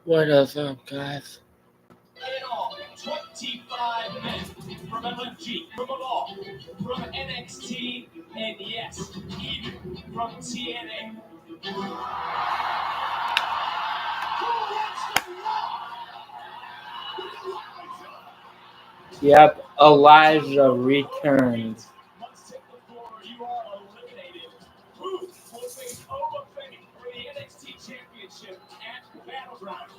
What is up, guys? In all, 25 men from LFG, from Evolve, from NXT, and yes, even from TNA. Who wants to Yep, Elijah returns. Must hit the floor or you are eliminated. Who will face Oba Fate for the NXT Championship at Battleground?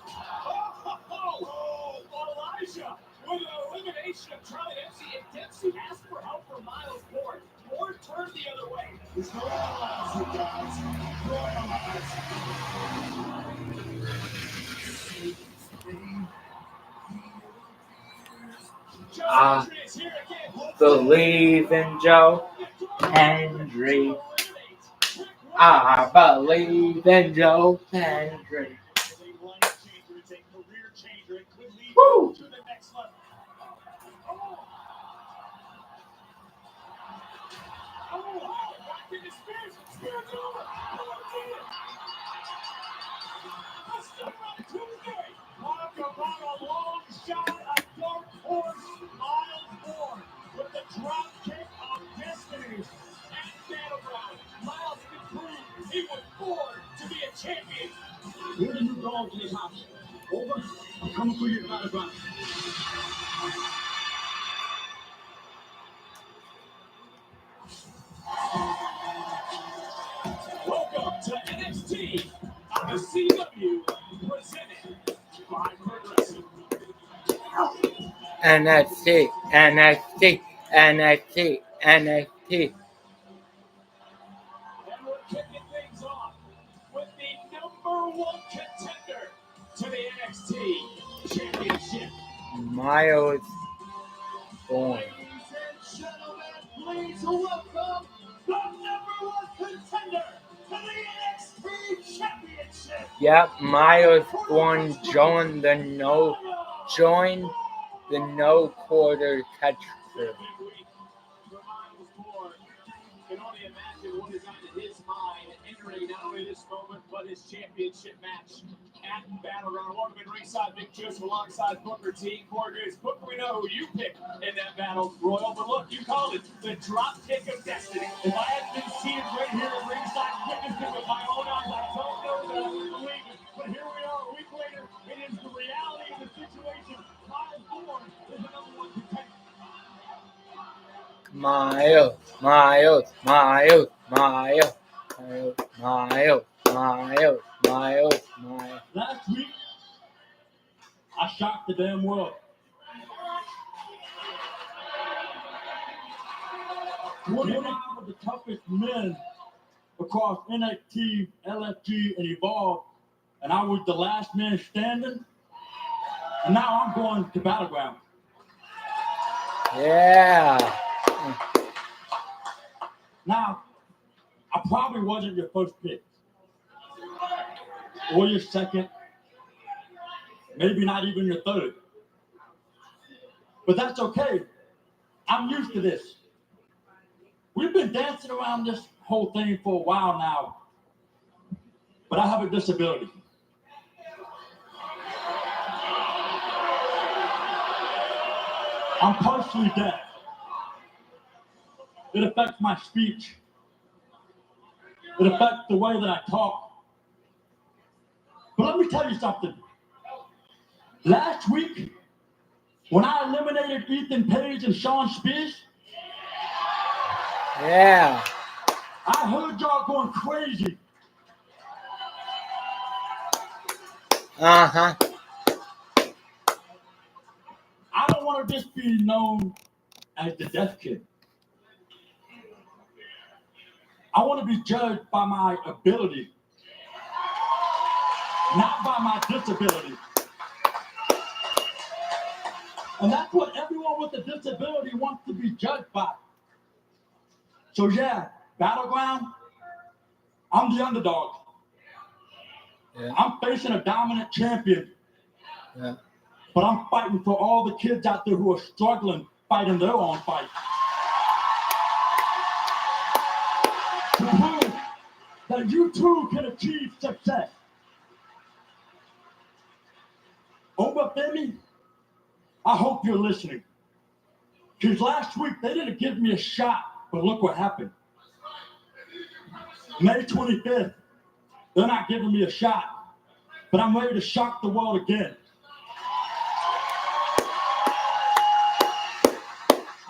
Elijah with an elimination of Charlie Dempsey, and Dempsey asked for help from Miles Ford. Ford turned the other way. It's royalized, guys. Royalized. I believe in Joe Hendry. I believe in Joe Hendry. Woo! Talk about a long shot, a dark horse, Miles Ford with the drop kick of destiny at Battleground. Miles can prove he was born to be a champion. Where do you go to this house? Over? I'm coming for you at Battleground. Welcome to NXT on the CW, presented by Progressive. NXT, NXT, NXT, NXT. And we're kicking things off with the #1 contender to the NXT Championship. Miles Born. Ladies and gentlemen, please welcome the #1 contender to the NXT Championship. Yep, Miles Born joined the no quarter catch crew. Can only imagine what is on his mind entering not only this moment but his championship match at Battleground. Welcome in ringside, Vic Joseph alongside Booker T. Corgis. Booker, we know who you picked in that battle royal, but look, you called it the drop kick of destiny. If I had been seeing right here at ringside, witnessed it with my own eyes, I don't know that I would believe it. But here we are a week later. It is the reality of the situation. Miles Ford is the #1 contender. Miles. Last week, I shocked the damn world. 29 of the toughest men across NXT, LFG, and Evolve, and I was the last man standing. And now I'm going to Battleground. Yeah. Now, I probably wasn't your first pick, or your second, maybe not even your third. But that's okay. I'm used to this. We've been dancing around this whole thing for a while now, but I have a disability. I'm partially deaf. It affects my speech. It affects the way that I talk. But let me tell you something. Last week, when I eliminated Ethan Page and Sean Spears, yeah, I heard y'all going crazy. Uh-huh. I don't want to just be known as the deaf kid. I want to be judged by my ability, not by my disability. And that's what everyone with a disability wants to be judged by. So yeah, Battleground, I'm the underdog. Yeah. I'm facing a dominant champion. Yeah. But I'm fighting for all the kids out there who are struggling, fighting their own fight. To prove that you too can achieve success. Obafemi, I hope you're listening. Because last week they didn't give me a shot, but look what happened. May 25th, they're not giving me a shot, but I'm ready to shock the world again.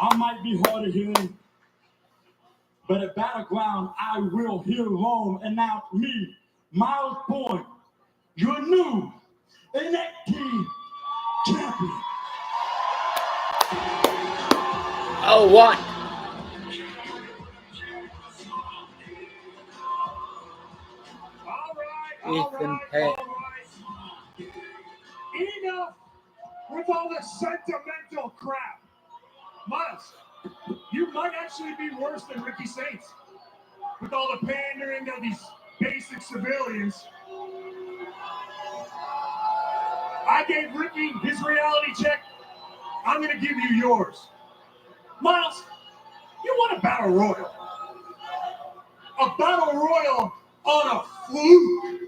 I might be hard of hearing, but at Battleground, I will hear Rome announce me, Miles Bourne, your new NXT champion. Oh, what? All Ethan right. Page. Enough with all the sentimental crap. Miles, you might actually be worse than Ricky Saints. With all the pandering of these basic civilians. I gave Ricky his reality check. I'm going to give you yours. Miles, you want a battle royal. A battle royal on a fluke.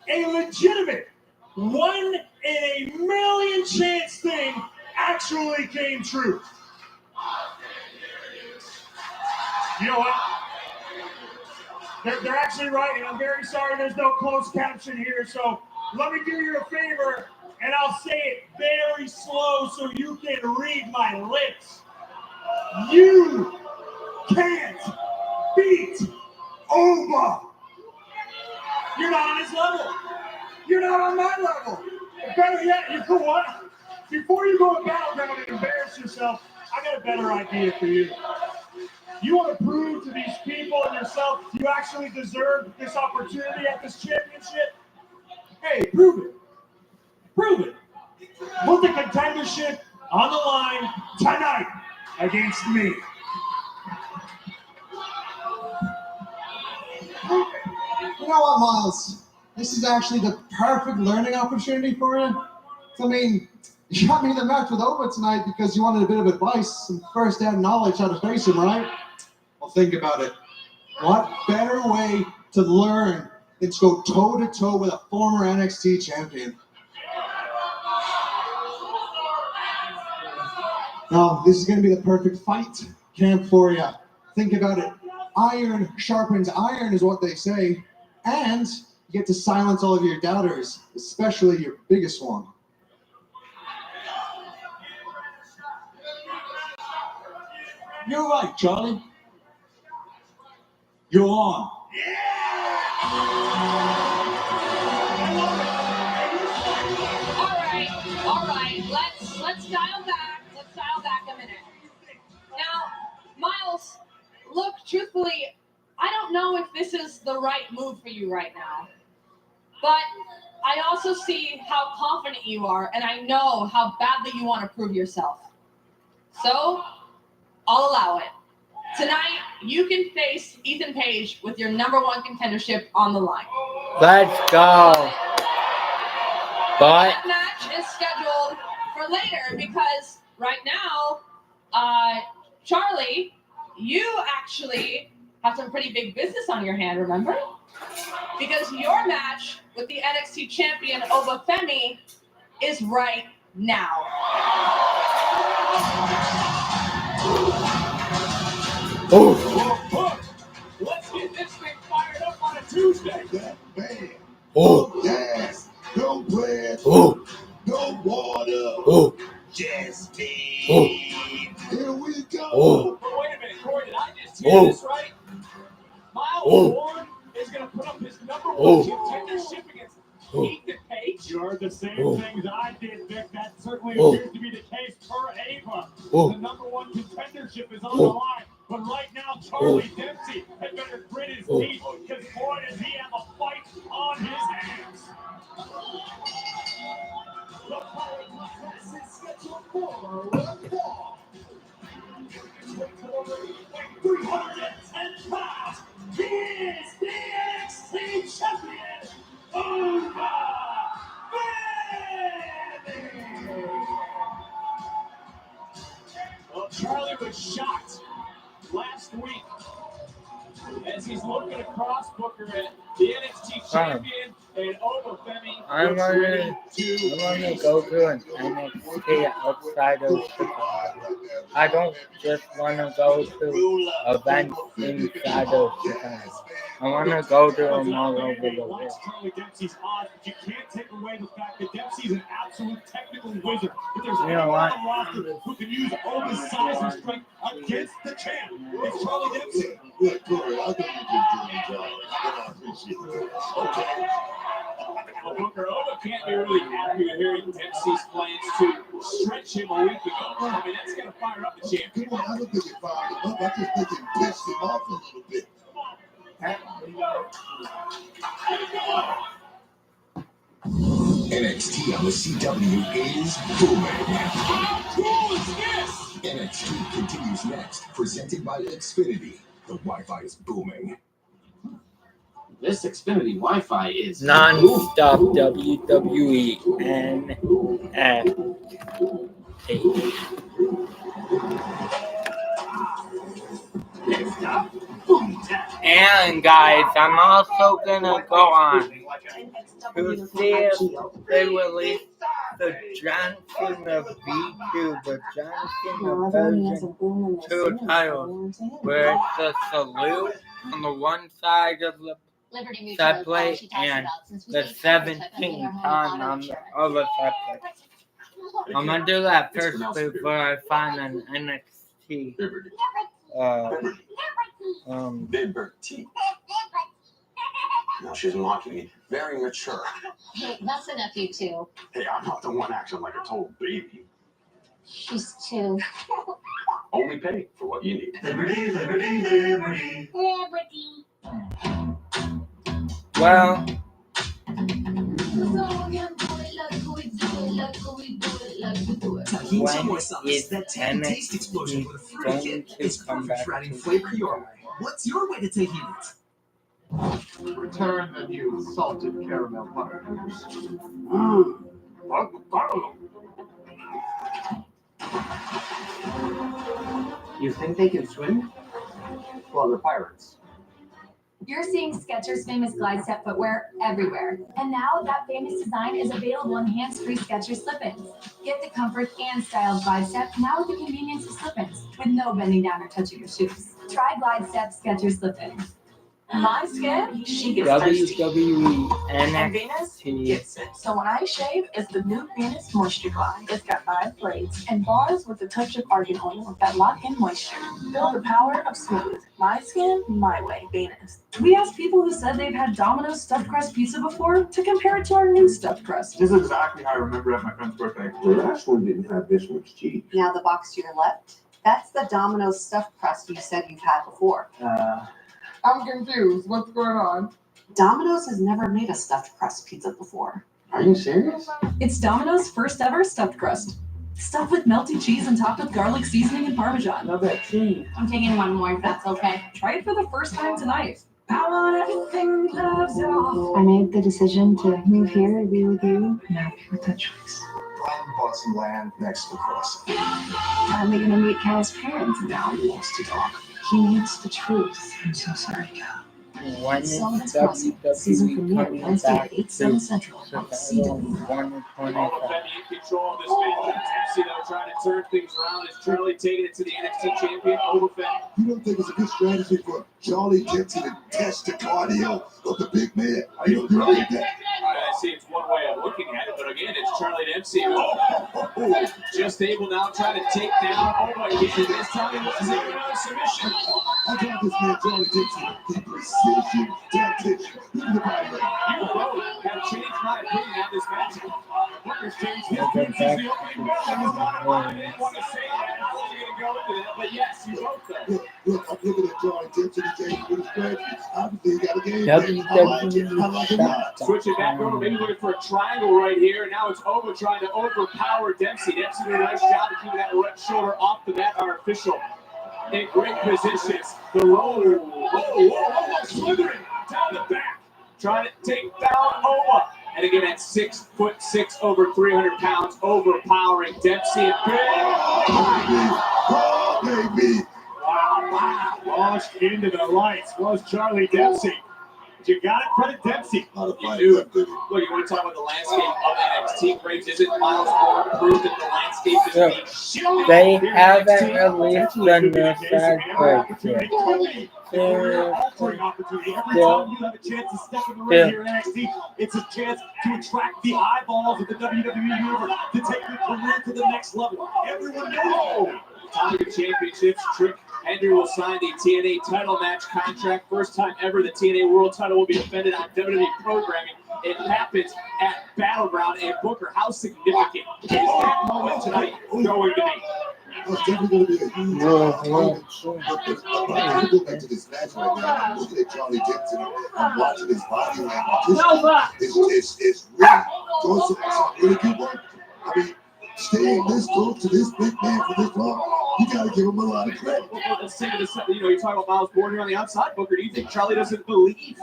A legitimate 1 in a million chance thing actually came true. You know what? They're actually right, and I'm very sorry there's no closed caption here, so let me do you a favor, and I'll say it very slow so you can read my lips. You can't beat Oba. You're not on his level. You're not on my level. Better yet, you know what? Before you go to Battleground and embarrass yourself, I got a better idea for you. You want to prove to these people and yourself you actually deserve this opportunity at this championship? Hey, prove it. Prove it. Put the contendership on the line tonight against me. You know what, Miles? This is actually the perfect learning opportunity for you. I mean, you got me in the match with Oba tonight because you wanted a bit of advice, some first-hand knowledge how to face him, right? Well, think about it. What better way to learn than to go toe-to-toe with a former NXT champion? Now, this is going to be the perfect fight camp for you. Think about it. Iron sharpens iron is what they say. And you get to silence all of your doubters, especially your biggest one. You're right, Charlie. You're on. All right. Let's dial back. Let's dial back a minute. Now, Miles, look, truthfully, I don't know if this is the right move for you right now. But I also see how confident you are, and I know how badly you want to prove yourself. So, I'll allow it. Tonight, you can face Ethan Page with your #1 contendership on the line. Let's go. But That match is scheduled for later because right now, Charlie, you actually have some pretty big business on your hand, remember? Because your match with the NXT champion Obafemi is right now. Well, let's get this thing fired up on a Tuesday. That band. Oh. No gas, no bread, Oh. no water. Oh. Just me. Oh. Here we go. Oh. But wait a minute, Corey, did I just hear this right? Miles Bourne is going to put up his #1 contendership against Ethan Page. You heard the same things I did, Vic. That certainly appears to be the case per Ava. The #1 contendership is on the line. But right now, Charlie Dempsey had better grit his teeth because boy, does he have a fight on his hands. The following contest is scheduled for one fall. 310 pounds. He is the NXT champion, Obafemi. Well, Charlie was shocked last week as he's looking across Booker at the NXT champion And Obafemi I looks want ready to go to an NXT outside of Chicago. I don't just want to go to events inside of Chicago. I want to go to them all over the world. Charlie Dempsey's odds, but you can't take away the fact that Dempsey's an absolute technical wizard. If there's anyone on the roster who can use Oba's size and strength against the champ, it's Charlie Dempsey. Yeah, Corey, I think you did a good job. And I appreciate it. Okay. Well, Booker Oba can't be really happy to hear Dempsey's plans to stretch him a week ago. I mean, that's going to fire up the champ. Come on, I don't think it fired him up. I just think it pissed him off a little bit. NXT on the CW is booming. How cool is this? NXT continues next, presented by Xfinity. The Wi-Fi is booming. This Xfinity Wi-Fi is Non-stop WWE NXT. And guys, I'm also gonna go on to see if they release the John Cena V2, the John Cena version 2 title, where it's the salute on the one side of the side plate and the 17 ton on the other side plate. I'm gonna do that first before I find an NXT Liberty. No, she's mocking me. Very mature. Hey, that's enough, you two. Hey, I'm not the one acting like a total baby. She's two. Only pay for what you need. Liberty, liberty, liberty. Liberty. Well, when is NXT going to come back to Chicago? What's your way to taking it? Return the new salted caramel butternuts. You think they can swim? Well, they're pirates. You're seeing Skechers' famous glide step footwear everywhere. And now that famous design is available in hands-free Skechers slip-ins. Get the comfort and style of glide step now with the convenience of slip-ins, with no bending down or touching your shoes. Try glide step Skechers slip-ins. My skin, she gets WWE and Venus NXT. gets it. So when I shave, it's the new Venus Moisture Glide. It's got 5 blades and bars with a touch of argan oil that lock in moisture. Feel the power of smooth. My skin, my way, Venus. We asked people who said they've had Domino's stuffed crust pizza before to compare it to our new stuffed crust. This is exactly how I remember at my friend's birthday. The last one didn't have this much cheese. Now the box to your left, that's the Domino's stuffed crust you said you've had before. I'm confused. What's going on? Domino's has never made a stuffed crust pizza before. Are you serious? It's Domino's first ever stuffed crust. Stuffed with melty cheese and topped with garlic seasoning and Parmesan. Love that cheese. I'm taking one more if that's okay. Try it for the first time tonight. I want everything loves off. I made the decision to move here and be with you. I'm happy with that choice. Brian bought some land next to the crossing. Finally gonna meet Cal's parents. Now he wants to talk. He needs the truth. I'm so sorry, Cal. When is Sullivan's Crossing, season WWE premiere coming Wednesday back at 8, to 7 Central on Chicago? CW. 125. Obafemi in control of this match. Dempsey, though, trying to turn things around. Is Charlie taking it to the NXT champion, Obafemi? You don't think it's a good strategy for Charlie Dempsey to test the cardio of the big man? You don't think that? I see it's one way of looking at it, but again, it's Charlie Dempsey who just able now trying to take down Oba. This time he wasn't able to submission. I got this man Charlie Dempsey. The precision tactician. Look at the body. You both have changed my opinion on this match. Booker's changed his opinion since the opening bell. I was not I didn't want to say that. I wasn't going to go into that, but yes, you both though. Look, I'm looking at Charlie Dempsey today with his strategy. Obviously, he got a game. WWE I like it a lot. Switch it back over, maybe looking for a triangle right here. And now it's Oba trying to overpower Dempsey. Dempsey did a nice job of keeping that right shoulder off the mat. Our official in great positions. The roller, slithering down the back. Trying to take down Oba. And again, at 6'6", over 300 pounds, overpowering Dempsey. And Oh, baby. wow, launched into the lights was Charlie Dempsey. You got it, credit Dempsey. Not a fight You left in it. Look, you want to talk about the landscape of NXT? Graves, isn't Miles Moore proved that the landscape is Yeah. being shifted? They here in haven't NXT? released Potentially the could be new the case, side and every break opportunity yet. could be a career-altering opportunity. Every Yeah. time you have a chance to step in the ring Yeah. here in NXT, it's a chance to attract the eyeballs of the WWE universe, to take your career to the next level. Everyone knows that. Time of championships, Trick Henry will sign the TNA title match contract. First time ever the TNA World title will be defended on WWE programming. It happens at Battleground. And Booker, how significant is that moment tonight going to be? It's definitely going to be a huge moment. But I want to go back to this match right now. I'm looking at Charlie Dempsey. I'm watching his body language. It's really doing some really good work. I mean, staying this close to this big man for this long, you got to give him a lot of credit. Well, let's say this, you talk about Miles Moore here on the outside, Booker. Do you think Charlie doesn't believe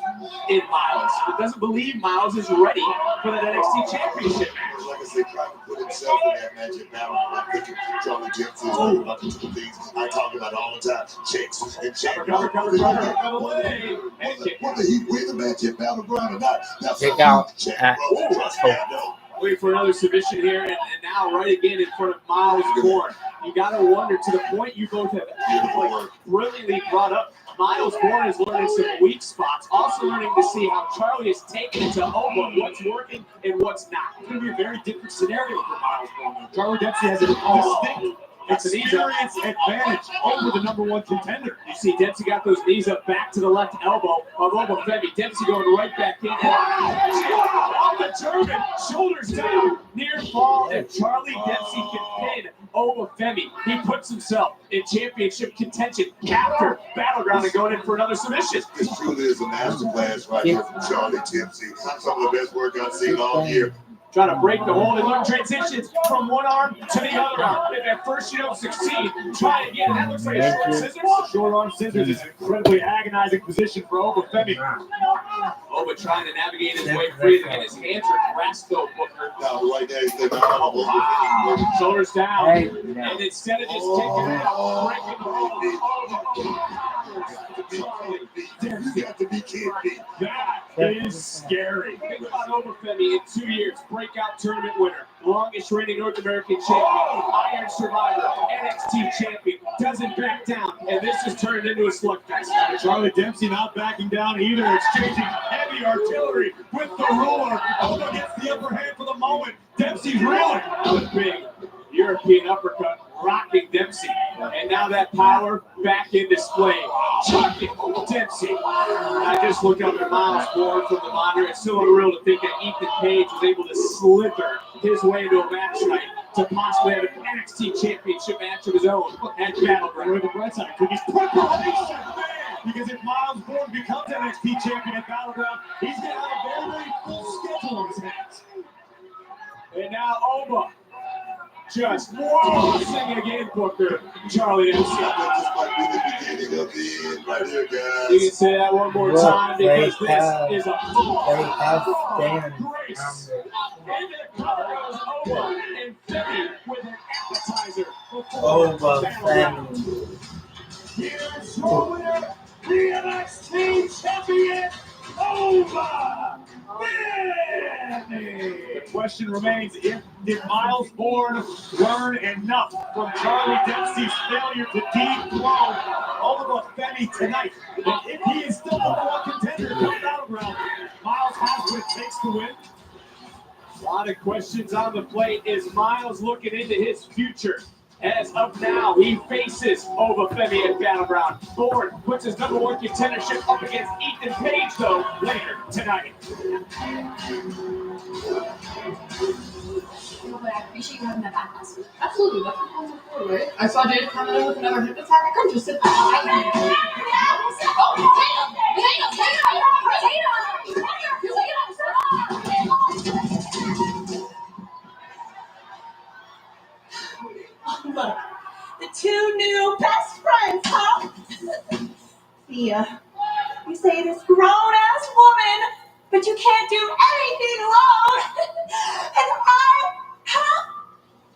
in Miles? Doesn't believe Miles is ready for that NXT championship match? Like I said, trying to put himself in that match at Battle. I'm thinking Charlie Dempsey is doing about the two things I talk about all the time: checks and check. Whether he win the match at Battleground or not, that's Check out at Wait for another submission here, and now right again in front of Miles Moore. You got to wonder, to the point you both have brilliantly brought up, Miles Moore is learning some weak spots, also learning to see how Charlie is taking it to Oba, what's working and what's not. It's going to be a very different scenario for Miles Moore. Charlie Dempsey has a distinct experience advantage over the number one contender. You see Dempsey got those knees up back to the left elbow of Oba Femi. Dempsey going right back in. On the German, shoulders down, near fall, and Charlie Dempsey can pin Oba Femi. He puts himself in championship contention after Battleground and going in for another submission. This truly is a masterclass right here from Charlie Dempsey. Some of the best work I've seen all year. Trying to break the hold, and look, transitions from one arm to the other arm. If at first you don't succeed, try again. That looks like a short scissors. Short arm scissors is an incredibly agonizing position for Oba Femi. Oba trying to navigate his way free, and his hands are grasped though, Booker. No, right now he's thinking, wow. Shoulders down, and instead of just kicking it out, breaking the hold. You got to be kidding me. That is scary. Think about Oba Femi in 2 years, breakout tournament winner, longest reigning North American champion, Iron Survivor, NXT champion, doesn't back down, and this has turned into a slugfest. Charlie Dempsey not backing down either, exchanging heavy artillery with the roller. Oba gets the upper hand for the moment. Dempsey's reeling. A big European uppercut rocking Dempsey. And now that power back in display. Chucking Dempsey. I just looked up at Miles Moore from the monitor. It's so unreal to think that Ethan Page was able to slither his way into a match tonight to possibly have an NXT championship match of his own at Battleground. With the bright side, he's preparation, because if Miles Moore becomes NXT champion at Battleground, he's going to have a very, very full schedule on his hands. And now Oba. Just sing again, Booker. Charlie Dempsey. This might be the beginning of the end right here, guys. You can say that one more time, because this is a grace. And the cover goes Oba and Femi with an appetizer. Oba Femi. Here's your winner, the NXT champion, Oba Femi. The question remains, did Miles Moore learn enough from Charlie Dempsey's failure to dethrone Oba Femi tonight? And if he is still number one contender in the Battleground, Miles has what it takes to win. A lot of questions on the plate. Is Miles looking into his future? As of now, he faces Oba Femi at Battleground. Bourne puts his number one contendership up against Ethan Page, though, later tonight. But I appreciate you having that back last week. Absolutely, that's what I'm for, right? I saw Jade coming in with another hip attack. I couldn't just sit there. Look, the two new best friends, huh? Thea, you say this grown-ass woman, but you can't do anything alone. And I have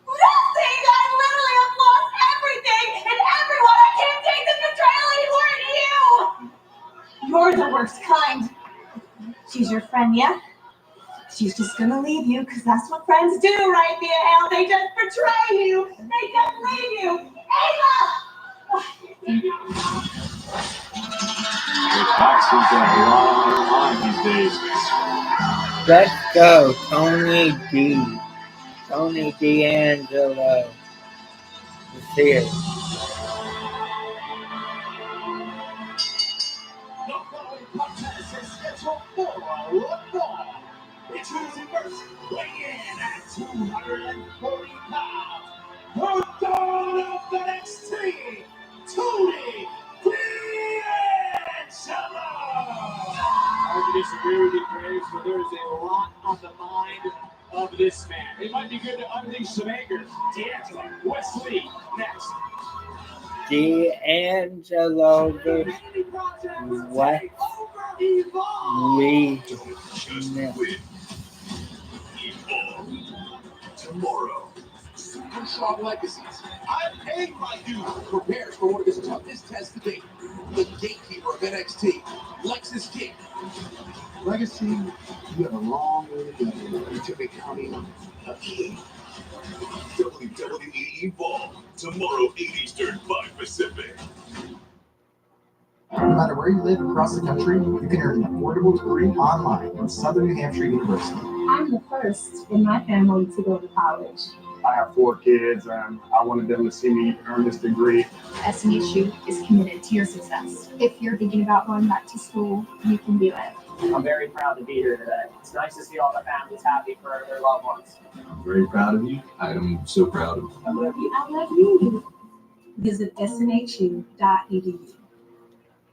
nothing. I literally have lost everything and everyone. I can't take this betrayal anymore, and you. You're the worst kind. She's your friend, yeah? She's just gonna leave you because that's what friends do, right, Hale? They just betray you. They just leave you. Ava! Boxers have a lot on their mind these days. Let's go, Tony D'Angelo is here. The following contest is scheduled for one fall. It's Tuesday first, weighing in at 240 pounds. The dawn of the NXT, Tony D'Angelo. I can disagree with you, Graves, but there is a lot on the mind of this man. It might be good to unleash some anger. D'Angelo, Wesley, next. D'Angelo versus Wesley. Tomorrow. Super strong legacies. I'm paying my dues. Prepares for one of his toughest tests to date. The gatekeeper of NXT, Lexis King. Legacy, you have a long way to go to becoming a king. WWE Evolve. Tomorrow, 8 Eastern, 5 Pacific. No matter where you live across the country, you can earn an affordable degree online at Southern New Hampshire University. I'm the first in my family to go to college. I have 4 kids, and I wanted them to see me earn this degree. SNHU is committed to your success. If you're thinking about going back to school, you can do it. I'm very proud to be here today. It's nice to see all the families happy for their loved ones. I'm very proud of you. I am so proud of you. I love you. I love you. Visit snhu.edu.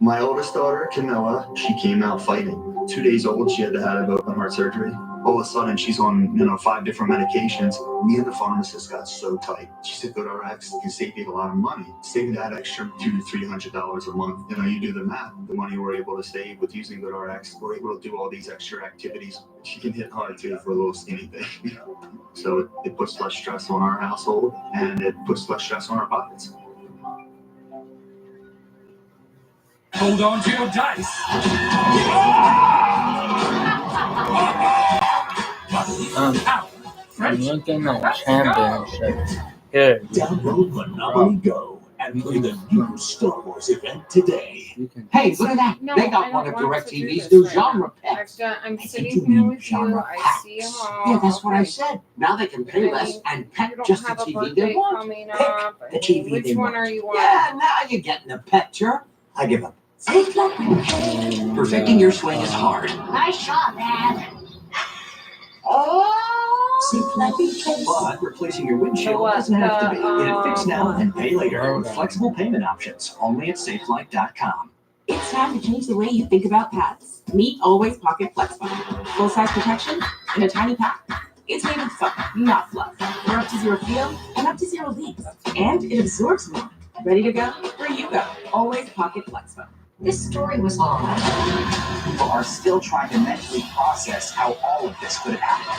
My oldest daughter, Camilla, she came out fighting. 2 days old, she had to have open heart surgery. All of a sudden, she's on 5 different medications. Me and the pharmacist got so tight. She said, GoodRx can save you a lot of money. Saving that extra $200 to $300 a month. You do the math. The money we're able to save with using GoodRx, we're able to do all these extra activities. She can hit hard too for a little skinny thing. So it puts less stress on our household, and it puts less stress on our pockets. Hold on to your dice. I'm looking at championships. Good. Download Monopoly Go and play the new Star Wars event today. Hey, look at that. No, They got I one don't of want to do DirecTV's this new right genre now. packs. I'm sitting here with you. I see them all. Yeah, that's what I Okay. said. Now they can pay less and pet You don't just the have a TV birthday they want. coming Pick up. the TV Which they one want. are you wanting? Yeah, now you're getting a picture. I give up. Perfecting your swing is hard. Nice shot, Dad. But replacing your windshield doesn't have to be. Get it fixed now and pay later with flexible payment options. Only at SafeLife.com. It's time to change the way you think about pets. Meet Always Pocket Flex Phone. Full-size protection in a tiny pack. It's made with fun, not fluff. For up to 0 feel and up to 0 leaks. And it absorbs more. Ready to go? Where you go. Always Pocket Flex Phone. This story was long. People are still trying to mentally process how all of this could have happened.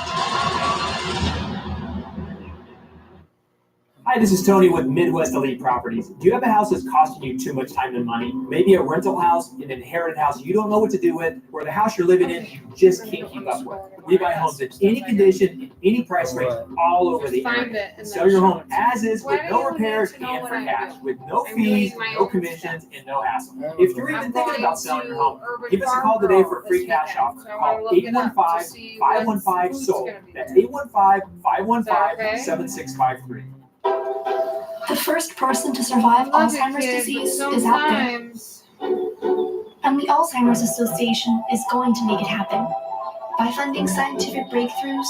Hi, this is Tony with Midwest Elite Properties. Do you have a house that's costing you too much time and money? Maybe a rental house, an inherited house you don't know what to do with, or the house you're living in you just can't keep up with. We buy homes in any condition, in any price range, all over the area. Sell your home as is with no repairs and for cash, with no fees, no commissions, and no hassle. If you're even thinking about selling your home, give us a call today for a free cash offer. Call 815-515-SOLD. That's 815-515-7653. The first person to survive Alzheimer's disease is out there. And the Alzheimer's Association is going to make it happen. By funding scientific breakthroughs,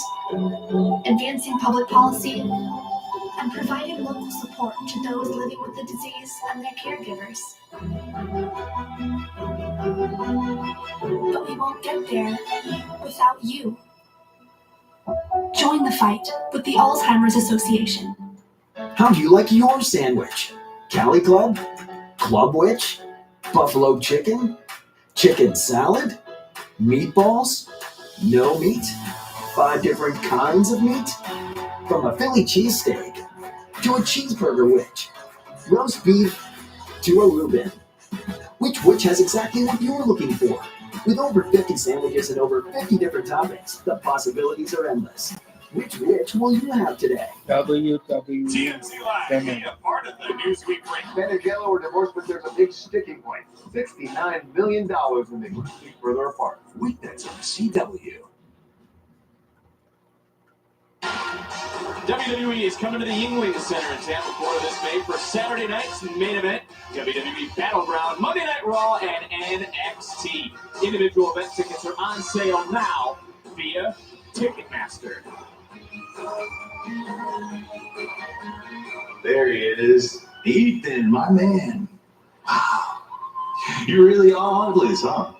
advancing public policy, and providing local support to those living with the disease and their caregivers. But we won't get there without you. Join the fight with the Alzheimer's Association. How do you like your sandwich? Cali Club? Club Witch? Buffalo chicken? Chicken salad? Meatballs? No meat? 5 different kinds of meat? From a Philly cheesesteak to a cheeseburger witch. Roast beef to a Reuben. Which witch has exactly what you're looking for? With over 50 sandwiches and over 50 different toppings, the possibilities are endless. Which will you have today? WWE. TNT Live, be a part of the Newsweek break. Ben and Jello are divorced, but there's a big sticking point. $69 million when they couldn't be further apart. Weeknights on CW. WWE is coming to the Yuengling Center in Tampa, Florida this May for Saturday night's main event, WWE Battleground, Monday Night Raw, and NXT. Individual event tickets are on sale now via Ticketmaster. There he is. Ethan, my man. Wow. You really are heartless, huh?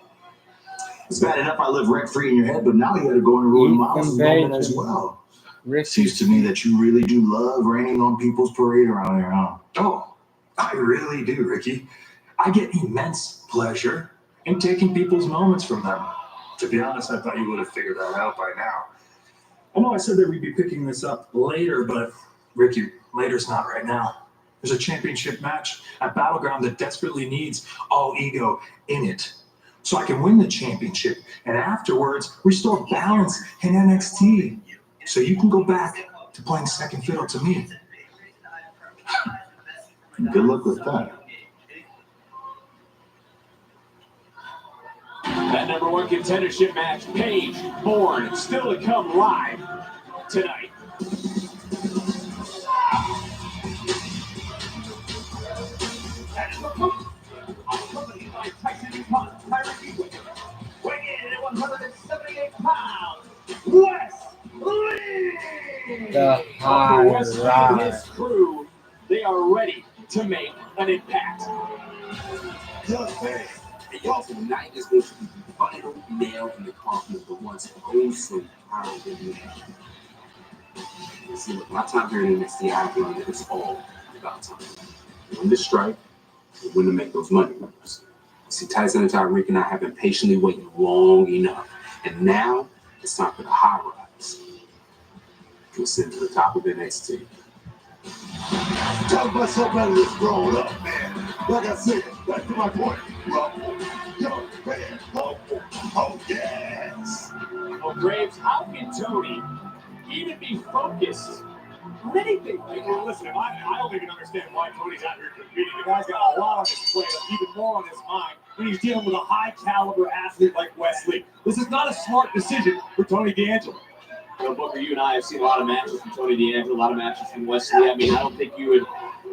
It's bad enough I live rent-free in your head, but now you gotta go and ruin Miles' moment as well. Seems to me that you really do love raining on people's parade around here, huh? Oh, I really do, Ricky. I get immense pleasure in taking people's moments from them. To be honest, I thought you would have figured that out by now. I know I said that we'd be picking this up later, but Ricky, later's not right now. There's a championship match at Battleground that desperately needs all ego in it. So I can win the championship and afterwards restore balance in NXT. So you can go back to playing second fiddle to me. Good luck with that. That #1 contendership match, Paige, Bourne, still to come live tonight. Accompanied by Tyson Khan, weighing in at 178 pounds, Wesley! The High Wesley and his Rider. crew, they are ready to make an impact. Hey, y'all, tonight is going to be the final nail in the coffin of the once oh so powerful man. See, look, my time here in NXT, I've learned that it's all about time. Win this strike, and win to make those money moves. See, Tyson and Tyreek and I have been patiently waiting long enough, and now it's time for the high rise. To ascend to the top of NXT. Tell myself better than grown up, man. Like I said, back to my point. Rumble, young man, humble. Oh, yes. Well, Graves, how can Tony even be focused on anything? Listen, I don't even understand why Tony's out here competing. The guy's got a lot on his plate, even more on his mind, when he's dealing with a high-caliber athlete like Wesley. This is not a smart decision for Tony D'Angelo. You know, Booker, you and I have seen a lot of matches from Tony D'Angelo, a lot of matches from Wesley. I mean, I don't think you would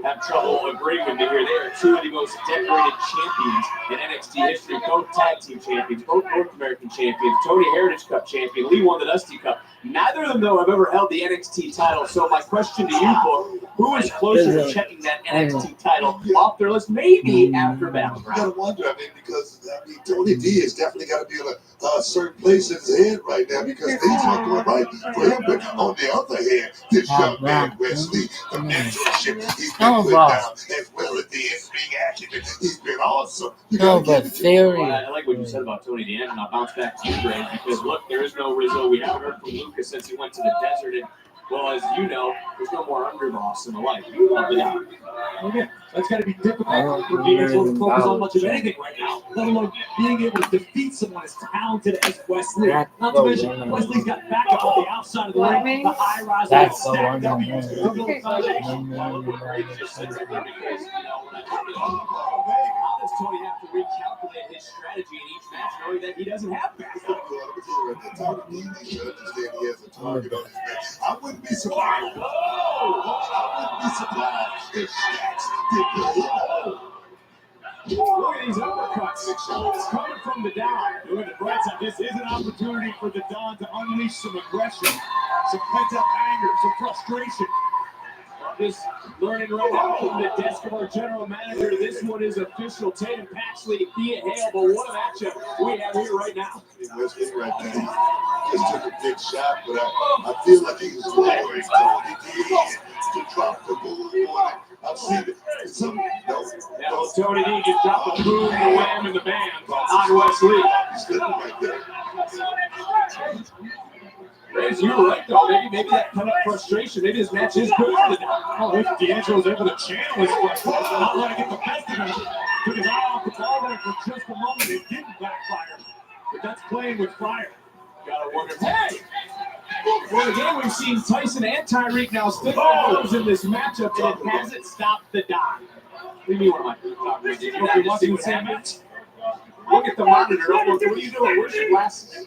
have trouble agreeing with me here. They are two of the most decorated champions in NXT history, both tag team champions, both North American champions. Tony Heritage Cup champion, Lee won the Dusty Cup. Neither of them, though, have ever held the NXT title. So my question to you, Book, who is closer to checking that NXT title off their list, maybe after Battleground? You gotta wonder, I mean, because Tony D has definitely got to be on a certain place in his head right now because things aren't going right for him. But on the other hand, this young man, Wesley, the mentorship he's been put down, as well as the in-ring acumen, he's been awesome. You gotta give it to him. Well, I like what you said about Tony D'Angelo. I'll bounce back to you, Greg, because look, there is no Rizzo. We haven't heard from Lucas since he went to the desert. And, well, as you know, there's no more underboss in the life of the guy. Okay, that's got to be difficult for D'Angelo to focus on much of anything right now, let alone being able to defeat someone as talented as Wesley. Not to mention, Wesley's got backup on the outside of the ring. The high rise That's the stacked up. How does Tony have to recalculate his strategy in each match, knowing that he doesn't have backup? He has a target on his back. I wouldn't be surprised. I wouldn't be surprised if Stacks did the Look at these uppercuts coming from the Don. Look at the bright side. This is an opportunity for the Don to unleash some aggression, some pent-up anger, some frustration. Just learning right now from the desk of our general manager. This one is official. Tatum Paxley, Thea Hale, but what a matchup we have here right now. Wesley right now. He just took a big shot, but I feel like he was lowering Tony D to drop the ball on it. I've seen it. Yeah, well, Tony D just dropped the boom, the wham, and the bam on Wesley. He's right there. As you were right, though, maybe that kind of frustration, maybe this match is good for the Don. If D'Angelo's able to channel his frustration, not let it get the best of him, took his eye off the ball there for just a moment, it didn't backfire. but that's playing with fire. Gotta wonder, hey! Well, again, we've seen Tyson and Tyreek now stick their nose in this matchup, and it hasn't stopped the dive. What do you mean, what am I talking about? You watching what happens? Look at the monitor. Almost, what are you doing? Where's your glasses?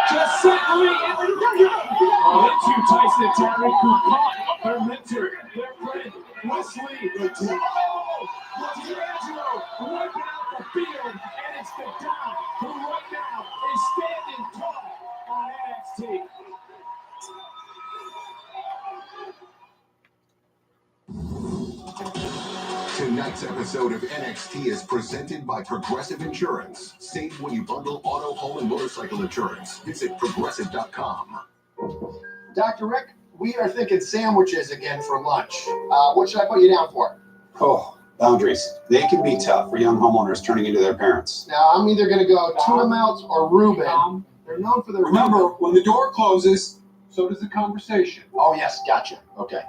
Just simply into Tyson and Tyreek, who caught their mentor, their friend, Wesley. D'Angelo wiping out the field, and it's the Don who right now is standing tall on NXT. Tonight's episode of NXT is presented by Progressive Insurance. Save when you bundle auto, home, and motorcycle insurance. Visit Progressive.com. Dr. Rick, we are thinking sandwiches again for lunch. What should I put you down for? Oh, boundaries. They can be tough for young homeowners turning into their parents. Now, I'm either going to go tuna melts or Reuben. They're known for their... Remember, when the door closes, so does the conversation. Oh, yes, gotcha. Okay.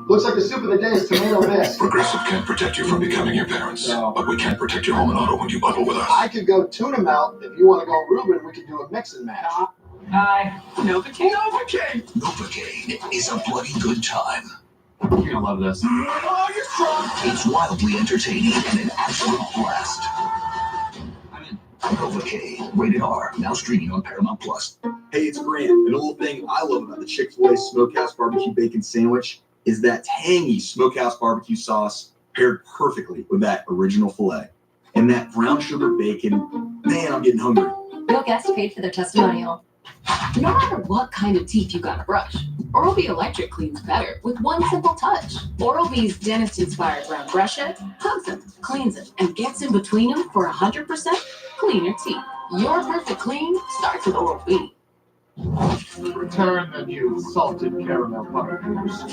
Looks like the soup of the day is tomato bisque. Progressive can't protect you from becoming your parents, but we can protect your home and auto when you bundle with us. I could go tuna melt. If you want to go Reuben, we could do a mix and match. Novocaine? Novocaine is a bloody good time. You're gonna love this. Oh, you're strong. It's wildly entertaining and an absolute blast. I'm in. Novocaine, rated R, now streaming on Paramount Plus. Hey, it's Grant. And the little thing I love about the Chick-fil-A Smokehouse Barbecue Bacon Sandwich is that tangy Smokehouse Barbecue sauce paired perfectly with that original filet. And that brown sugar bacon, man, I'm getting hungry. No guest paid for their testimonial. No matter what kind of teeth you gotta brush, Oral-B Electric cleans better with one simple touch. Oral-B's dentist-inspired round brusher hugs them, cleans them, and gets in between them for 100% cleaner teeth. Your perfect clean starts with Oral-B. Return the new salted caramel puffers.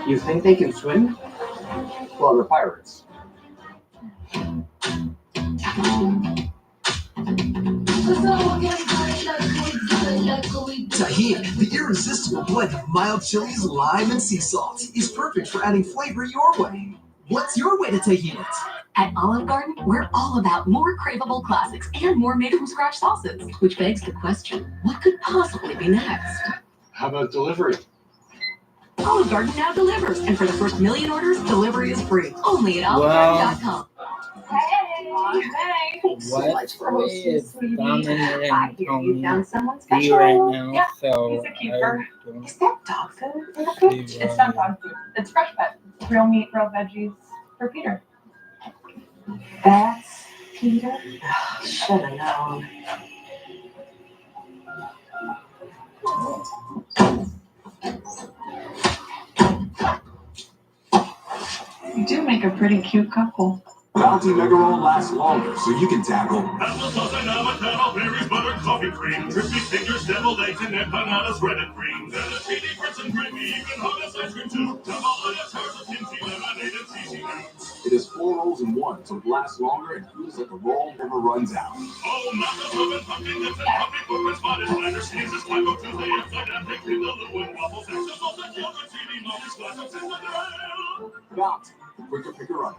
You think they can swim? Well, they're pirates. Tahini, the irresistible blend of mild chilies, lime, and sea salt, is perfect for adding flavor your way. What's your way to tahini it? At Olive Garden, we're all about more craveable classics and more made-from-scratch sauces, which begs the question, what could possibly be next? How about delivery? Olive Garden now delivers, and for the first 1 million orders, delivery is free. Only at olivegarden.com. Hey, What is dominating I hear you've done someone me special. right now, Yeah, so he's a keeper. I don't Is that dog food in the fridge? It's not dog food. It's fresh pet. Real meat, real veggies for Peter. That's Peter? Should have known. You do make a pretty cute couple. Bounty Mega Roll lasts longer, so you can tackle Applesauce and avocado, berries, butter, coffee cream, crispy fingers, deviled eggs, and empanadas, breaded cream. Fettuccine, grits, and gravy, even hummus ice cream too. Double lettuce, herbs, kimchi, lemonade, and cheesy fruit. It is 4 rolls in one, so it lasts longer and feels like the roll never runs out. Oh, nachos, oven, pumpkin dips, and pumpkin corporate spotted sliders, sneezes, Taco Tuesday, upside down, baked in the little and waffles, extra sausage, yogurt, CD, moments, glass of cinnamon. Bounty, quicker picker up.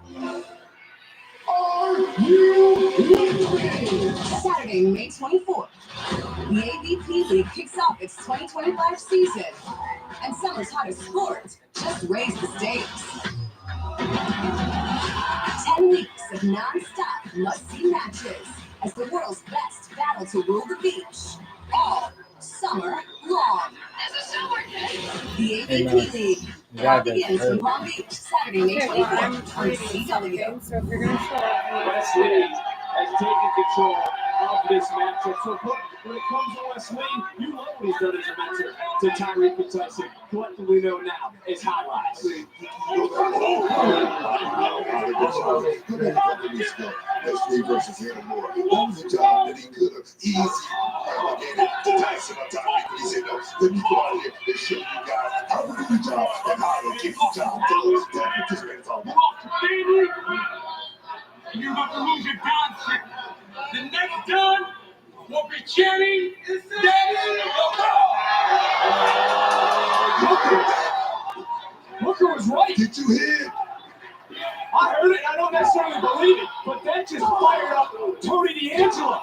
Saturday, May 24th, the AVP League kicks off its 2025 season, and summer's hottest sport just raised the stakes. 10 weeks of non-stop must-see matches as the world's best battle to rule the beach all summer long. The AVP League now begins in Palm Beach, Saturday, May 24th on CW. So if you're gonna show up, Wesley has taken control of this matchup. So when it comes to Wesley, you know what he's done as a mentor to Tyreek and Tyson. Collectively known now as High Rise. Wesley versus Animal. On the job that he could have easy relegated to Tyson on top of it. He said, no, let me go out here and show you guys how to do the job and how to keep the job done. That's what this man's all about. You got to lose your Don shit. The next Don will be chanting Booker was right. Get you hit. I heard it. I don't necessarily believe it, but that just fired up Tony D'Angelo.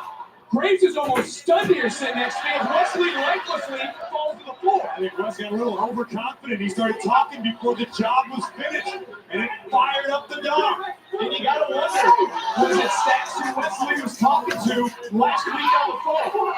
Graves is almost stunned here sitting next to me as Wesley recklessly falls to the floor. I think Wes got a little overconfident. He started talking before the job was finished, and it fired up the dog. And you gotta wonder, was it Stacks who Wesley was talking to last week on the phone?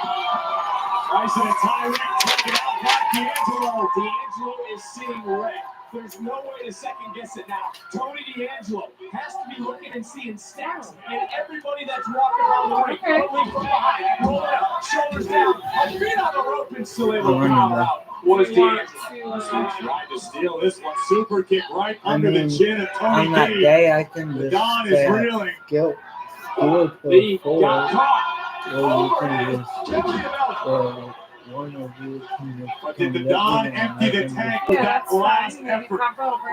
Rice and a tirade taken out by D'Angelo. D'Angelo is seeing red. There's no way to second guess it now. Tony D'Angelo has to be looking and seeing Stacks and everybody that's walking around the ring. Rolling from behind, rolling up, shoulders down, a feet on the rope, and still able to power out. Was D'Angelo Tried to steal this one. Super kick right under the chin of Tony on that D. day, I can The just Don is reeling. skill Lee forward, got caught. or you can Overhand, just one of you can just But did the come Don with it, and empty I the can tank just- with that last effort?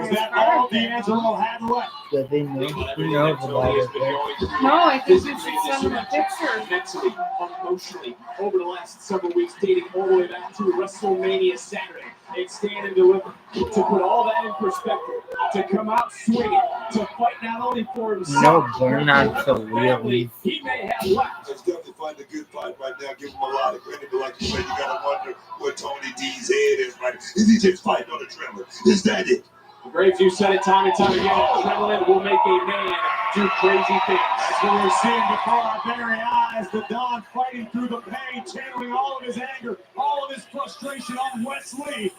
Was that all D'Angelo had left? Does he know? He knows about it. Right? No, I think you should send him a picture. Mentally, emotionally, over the last several weeks, dating all the way back to WrestleMania Saturday. And stand and deliver. To put all that in perspective, to come out swinging, to fight not only for himself, No burn but on for to every family wheelies. he may have left. It's definitely fighting a good fight right now. Give him a lot of credit, but like you said, you gotta wonder what Tony D's head is right. Is he just fighting on adrenaline? Is that it? Graves, you said it time and time again. Adrenaline will make a man do crazy things. That's what we're seeing before our very eyes. The Don fighting through the pain, channeling all of his anger, all of his frustration on Wesley.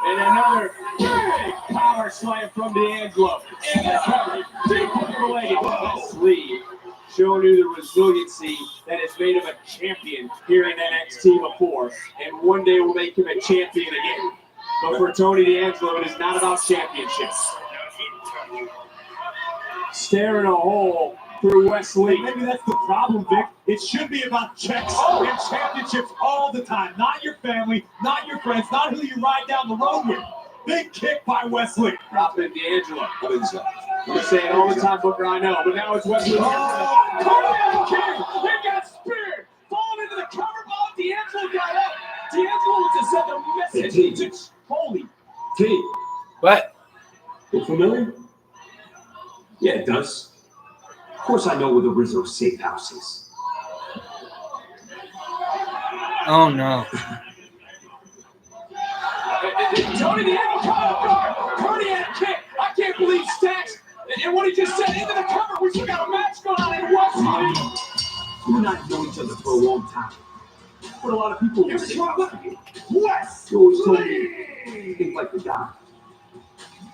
And another big power slam from D'Angelo. In the cover, deep into the leg. Wesley showing you the resiliency that has made him a champion here in NXT before. And one day will make him a champion again. But for Tony D'Angelo, it is not about championships. Staring a hole through Wesley. Maybe that's the problem, Vic. It should be about checks and championships all the time. Not your family, not your friends, not who you ride down the road with. Big kick by Wesley. Dropping D'Angelo. What is that? I'm saying all the time, Booker, I know, but now it's Wesley. Cardiac kick! He got speared! Falling into the cover ball. D'Angelo got up. D'Angelo just sent a message to Holy T. What? Look familiar? Yeah, it does. Of course I know where the Rizzo safe house is. Oh no. Tony D'Angelo cardiac kick. I can't believe Stacks and what he just said into the cover. We still got a match going on in Wesley. We've not known each other for a long time. But a lot of people will say, Wes! you always told me to think like the Don.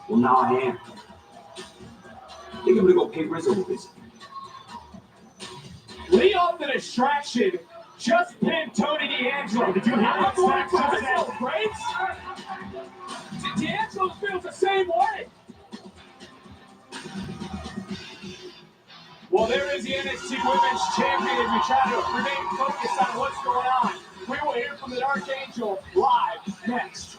Well, now I am. I think I'm gonna go pay Rizzo a visit. Lee off the distraction. Just pinned Tony D'Angelo. Did you hear what Stacks just said? Graves? D'Angelo feels the same way. Well, there is the NXT Women's Champion as we try to remain focused on what's going on. We will hear from the Dark Angel live next.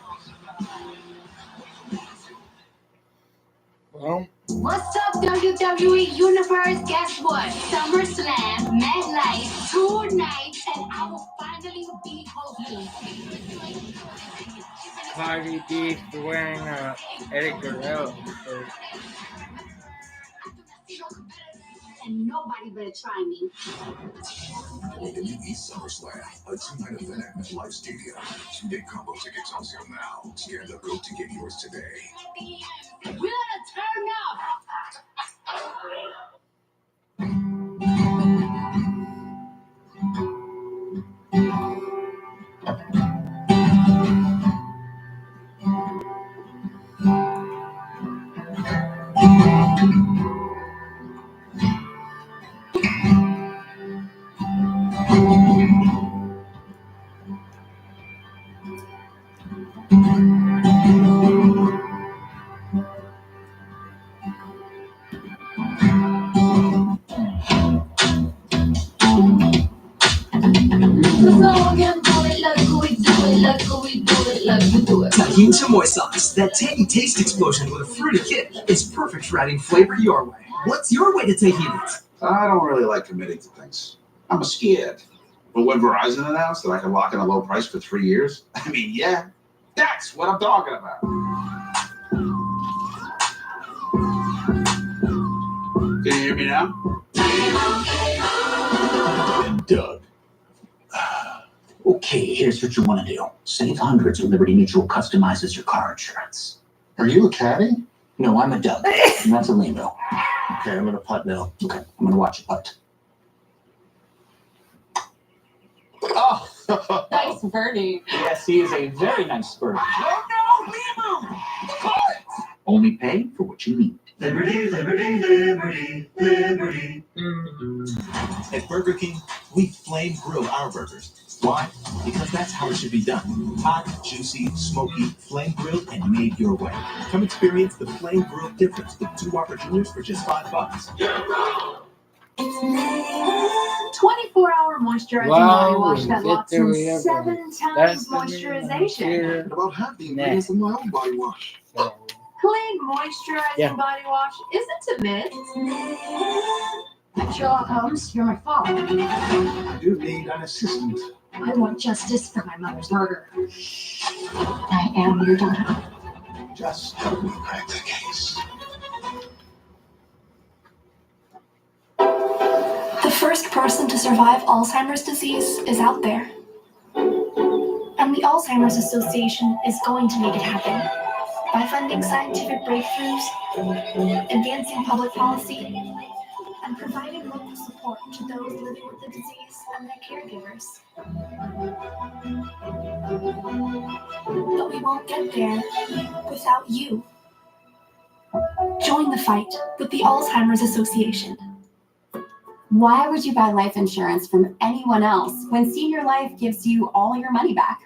Well, What's up, WWE Universe? Guess what? SummerSlam, Mad Night, 2 nights, and I will finally be hosting. Cardi B wearing a Eddie Guerrero shirt. And nobody better try me. Welcome to East SummerSlam, a 2-night event at MetLife Stadium. 2-day combo tickets on sale now. Scan the code to get yours today. We're gonna turn up. Tahini chamoy sauce, that tangy taste explosion with a fruity kick, is perfect for adding flavor your way. What's your way to tahini? I don't really like committing to things. I'm scared. But when Verizon announced that I could lock in a low price for 3 years, I mean, yeah, that's what I'm talking about. Can you hear me now? And Doug. Okay, here's what you want to do. Save hundreds with Liberty Mutual customizes your car insurance. Are you a caddy? No, I'm a Doug. And that's a Rainbow. Okay, I'm gonna putt now. Okay, I'm gonna watch you putt. Oh! Nice birdie. Yes, he is a very nice bird. Oh no, Only pay for what you need. Liberty, liberty, liberty, liberty. At Burger King, we flame grill our burgers. Why? Because that's how it should be done. Hot, juicy, smoky, flame grilled, and made your way. Come experience the flame grilled difference with 2 Whopper Juniors for just $5. 24-hour moisturizing body wash that locks in 7 times moisturization. About half the ingredients in my own body wash. Clean moisturizing body wash isn't a myth. Sherlock Holmes, you're my father. I do need an assistant. I want justice for my mother's murder. I am your daughter. Just help me crack the case. The first person to survive Alzheimer's disease is out there. And the Alzheimer's Association is going to make it happen by funding scientific breakthroughs, advancing public policy, and providing local support to those living with the disease and their caregivers. But we won't get there without you. Join the fight with the Alzheimer's Association. Why would you buy life insurance from anyone else when Senior Life gives you all your money back?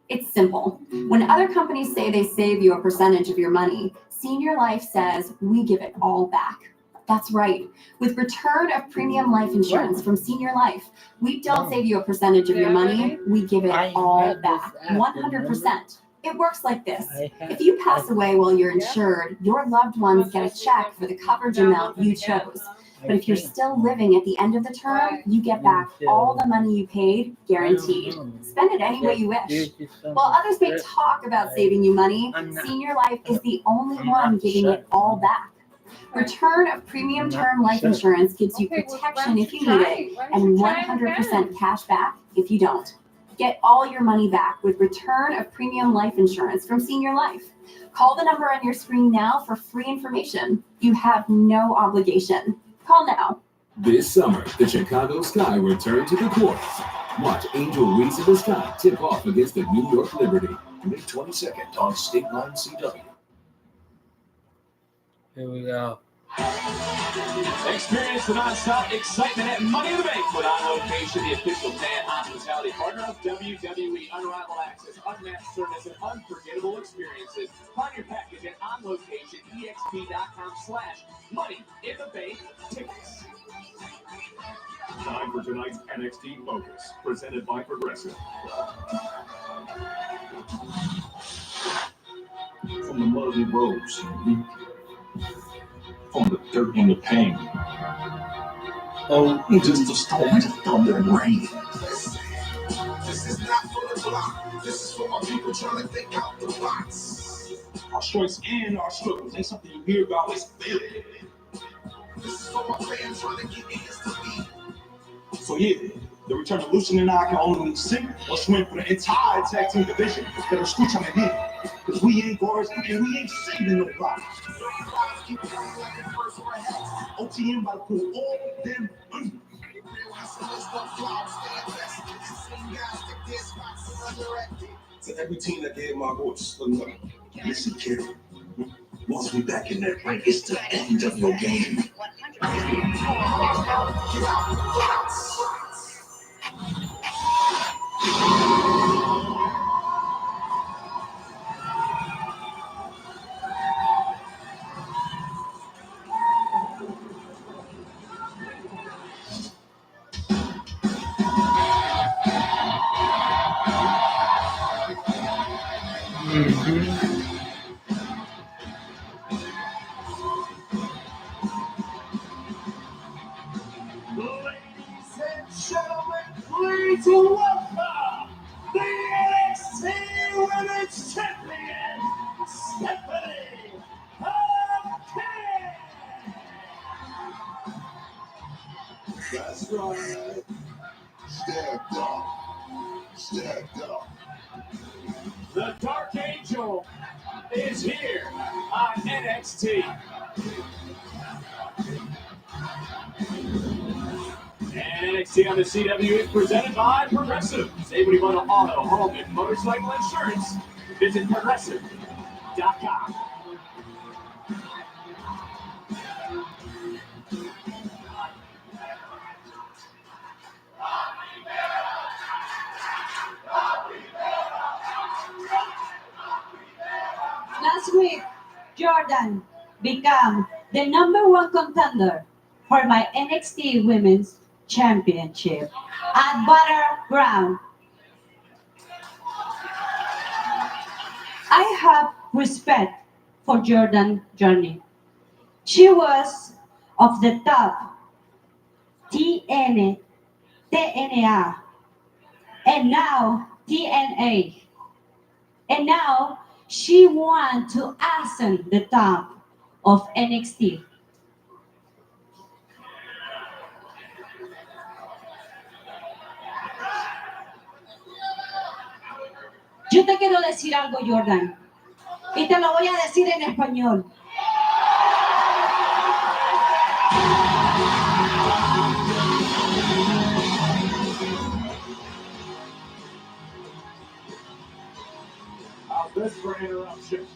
It's simple. When other companies say they save you a percentage of your money, Senior Life says we give it all back. That's right. With return of premium life insurance from Senior Life, we don't save you a percentage of your money, we give it all back, 100%. It works like this. If you pass away while you're insured, your loved ones get a check for the coverage amount you chose. But if you're still living at the end of the term, you get back all the money you paid, guaranteed. Spend it any way you wish. While others may talk about saving you money, Senior Life is the only one giving it all back. Return of premium term life insurance gives you protection if you need it, and 100% cash back if you don't. Get all your money back with return of premium life insurance from Senior Life. Call the number on your screen now for free information. You have no obligation. Call now. This summer, the Chicago Sky return to the courts. Watch Angel Reese in the Sky tip off against the New York Liberty. May 22nd on State Line CW. Here we go. Experience the non-stop excitement at Money in the Bank with On Location, the official fan hospitality partner of WWE. Unrivaled access, unmatched service, and unforgettable experiences. Find your package at onlocationexp.com/money-in-the-bank tickets. Time for tonight's NXT Focus, presented by Progressive. From the muddy roads, from the dirt and the pain. Oh, just a storm of thunder and rain. This is not for the block. This is for my people trying to think out the box. Our strengths and our struggles ain't something you hear about, it's feel it. This is for my fans trying to get ears to beat. So yeah, the return of Lucian and I can only sing or swim for the entire tag team division that are screw trying to hit. Because we ain't guards and we ain't saving nobody. OTM about to put all them under. To every team that gave my voice, look, listen, kid. Once we back in that ring, it's the end of your game. Please Women's Champion, Stephanie That's right. Stepped up. Stepped up. The Dark Angel is here on NXT. And NXT on the CW is presented by Progressive. Save when you bundle auto, home, and motorcycle insurance. Visit progressive.com. Last week, Jordan became the #1 contender for my NXT Women's Championship at Battleground. I have respect for Jordan's journey. She was of the top TNA, and now TNA. And now she wants to ascend the top of NXT. Yo te quiero decir algo, Jordan, y te lo voy a decir en español. How's this for an interruption?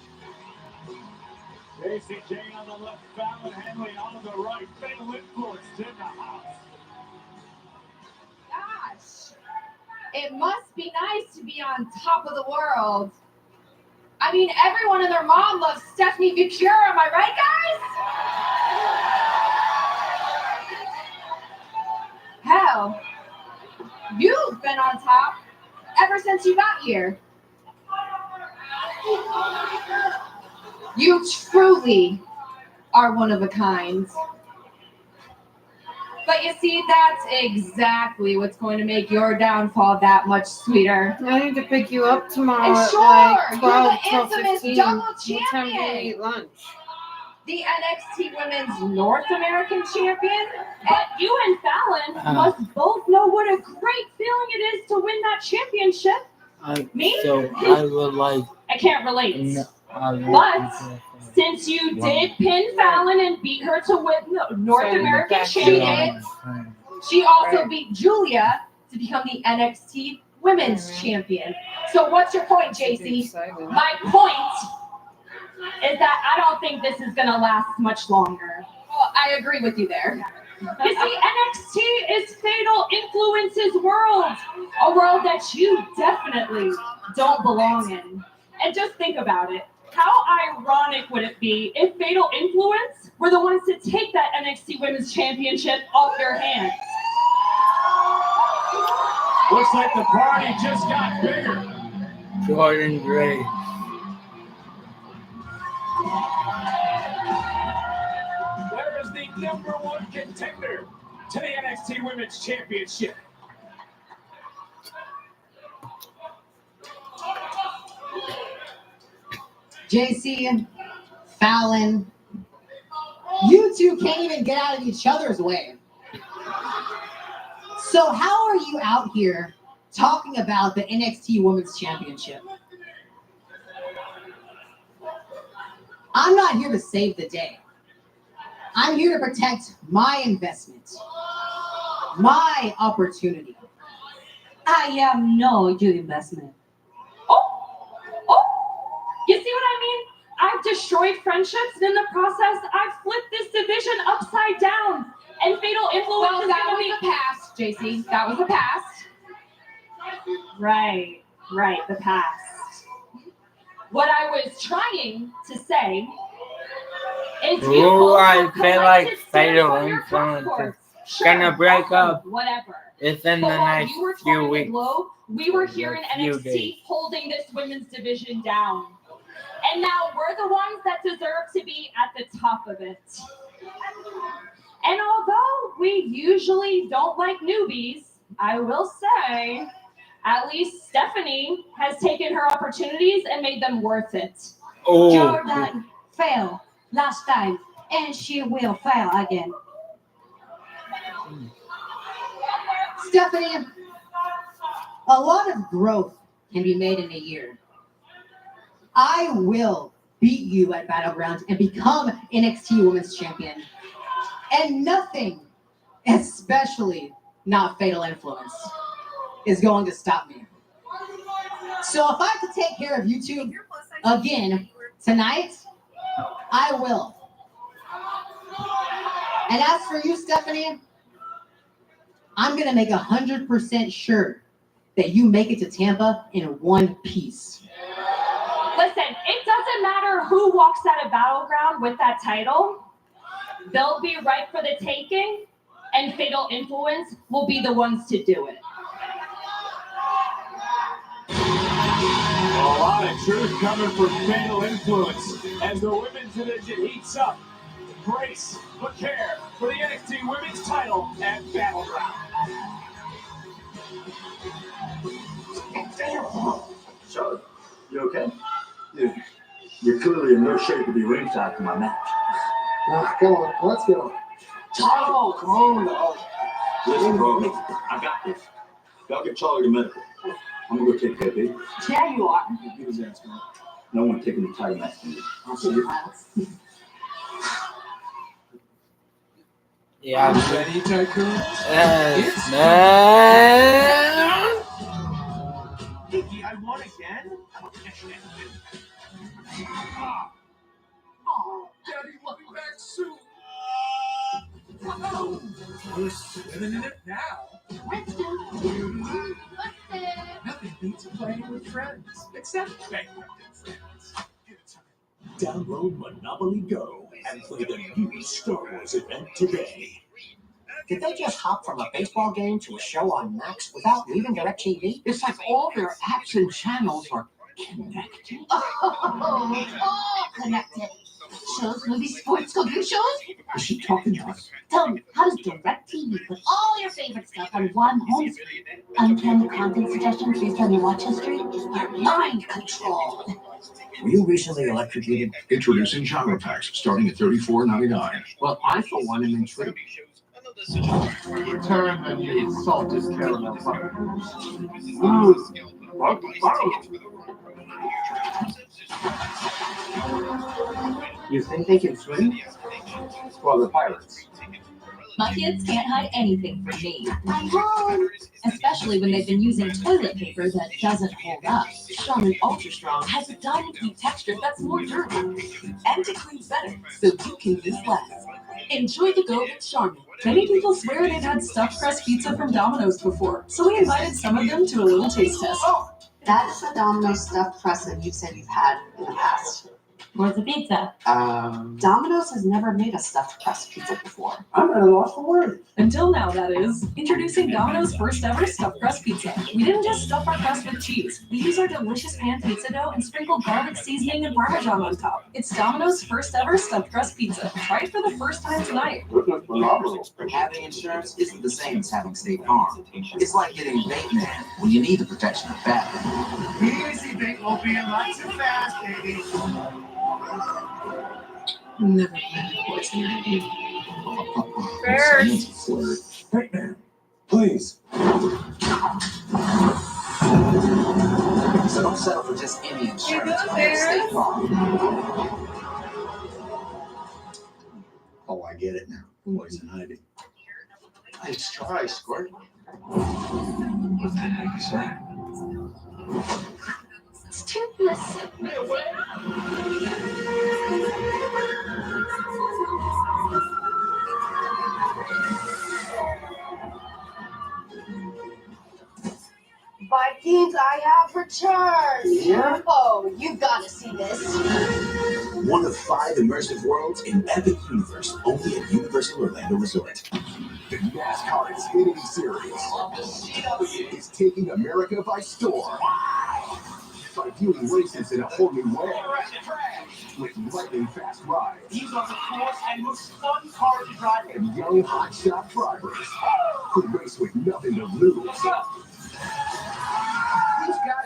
Casey Jane on the left, Fallon Henley on the right. Fatal Influence in the house. Gosh, it must be nice to be on top of the world. I mean, everyone and their mom loves Stephanie Vicure, am I right, guys? Hell, you've been on top ever since you got here. You truly are one of a kind. But you see, that's exactly what's going to make your downfall that much sweeter. I need to pick you up tomorrow And at sure, like 12, you're the infamous 12:15. double What time do we champion. eat lunch? The NXT Women's North American Champion. But you and Fallon must both know what a great feeling it is to win that championship. Me? So I would like. I can't relate. No, But since you did pin Fallon and beat her to win the North American Champion, she also beat Julia to become the NXT Women's Champion. So what's your point, JC? My point is that I don't think this is going to last much longer. Well, I agree with you there. You see, NXT is Fatal Influence's world, a world that you definitely don't belong in. And just think about it. How ironic would it be if Fatal Influence were the ones to take that NXT Women's Championship off your hands? Looks like the party just got bigger. Jordan Gray. There is the #1 contender to the NXT Women's Championship. JC, Fallon, you two can't even get out of each other's way. So how are you out here talking about the NXT Women's Championship? I'm not here to save the day. I'm here to protect my investment, my opportunity. I am no your investment. You see what I mean? I've destroyed friendships, and in the process, I've flipped this division upside down. And Fatal Influence is that going to was be the past, JC. That was the past. Right, the past. What I was trying to say is you both I have feel like collected Fatal stamps on your Influence passports. is gonna break up Whatever. within the But while next you were few touring the weeks. globe, we were here in Few NXT days. holding this women's division down. And now we're the ones that deserve to be at the top of it. And although we usually don't like newbies, I will say At least Stephanie has taken her opportunities and made them worth it. Oh. Jordan failed last time, and she will fail again. Stephanie, a lot of growth can be made in a year. I will beat you at Battleground and become NXT Women's Champion. And nothing, especially not Fatal Influence, is going to stop me. So if I have to take care of you two again tonight, I will. And as for you, Stephanie, I'm going to make 100% sure that you make it to Tampa in one piece. Listen, it doesn't matter who walks out of Battleground with that title. They'll be right for the taking, and Fatal Influence will be the ones to do it. A lot of truth coming from Fatal Influence as the women's division heats up. Brace, prepare for the NXT Women's title at Battleground. Charlotte, you okay? You're clearly in no shape to be ringside for my match. Come on, let's go. Charlie, come on. Listen, bro, I got this. Y'all get Charlie to medical. I'm gonna go take care of it. Yeah, you are. Give his ass, man. No one taking the title match from you. I'll see you. Yeah. Ready, Tycoon? Yes, man. Iggy, I won again? Oh, Daddy, we'll be back soon. We're swimming in it now. Nothing beats playing with friends, except bankrupted friends. Download Monopoly Go and play the new Star Wars event today. Did they just hop from a baseball game to a show on Max without leaving DirecTV? It's like all their apps and channels are connected. All connected. Shows, movies, sports, cooking shows? Is she talking to us? Tell me, how does DirecTV put all your favorite stuff on one home screen? Uncanny content suggestions based on your watch history? Or mind control? Were you recently electrocuted? Introducing genre packs starting at $34.99. Well, I for one am intrigued. Return the new salted caramel butter. You think they can swim? Well, the pirates. My kids can't hide anything from me. I know. Especially when they've been using toilet paper that doesn't hold up. Charmin Ultra Strong has a diamond texture that's more durable and to clean better, so you can use less. Enjoy the go with Charmin. Many people swear they've had stuffed crust pizza from Domino's before, so we invited some of them to a little taste test. That's the Domino's stuffed crust that you said you've had in the past. Where's the pizza? Domino's has never made a stuffed crust pizza before. I'm at a loss for words. Until now, that is. Introducing Domino's first ever stuffed crust pizza. We didn't just stuff our crust with cheese. We use our delicious pan pizza dough and sprinkle garlic seasoning and Parmesan on top. It's Domino's first ever stuffed crust pizza. Try it for the first time tonight. This is phenomenal. Having insurance isn't the same as having State Farm. It's like getting Bateman when you need the protection of Batman. Easy, big won't be a lot too fast, baby. Never played poison. First. Bateman, please. So don't settle for just any insurance. State Farm. Oh, I get it now. Poison ivy. Nice try, Squirt. What the heck is that? It's toothless. Vikings, I have returned. Yeah? Oh, you've got to see this. One of 5 immersive worlds in Epic Universe, only at Universal Orlando Resort. The NASCAR Xfinity Series is taking America by storm by viewing races in a whole new way with lightning fast rides. These are the coolest and most fun cars to drive in. And young hotshot drivers who race with nothing to lose.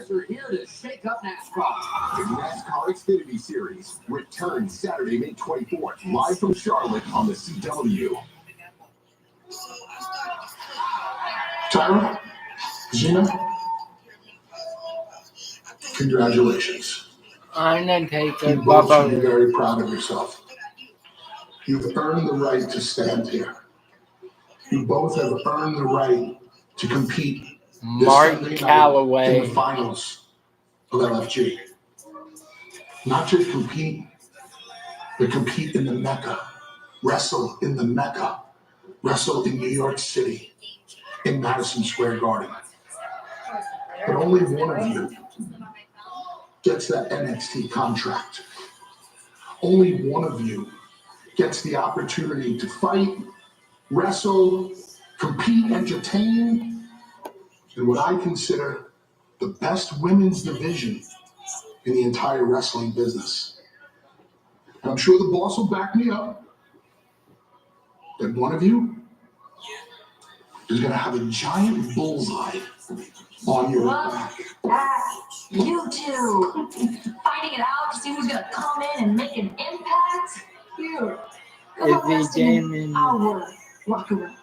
guys are here to shake up NASCAR. The NASCAR Xfinity Series returns Saturday, May 24th, live from Charlotte on the CW. Tyra, Gina, congratulations. Undertaker, You both should be Bubba. very proud of yourself. You've earned the right to stand here. You both have earned the right to compete this Mark Sunday night Calloway. in the finals of LFG. Not just compete, but compete in the Mecca. Wrestle in the Mecca. Wrestle in New York City, in Madison Square Garden. But only one of you gets that NXT contract. Only one of you gets the opportunity to fight, wrestle, compete, entertain, in what I consider the best women's division in the entire wrestling business. And I'm sure the boss will back me up that one of you is going to have a giant bullseye on your back. You two fighting it out to see who's gonna come in and make an impact. You. Is he gaming? Our locker room.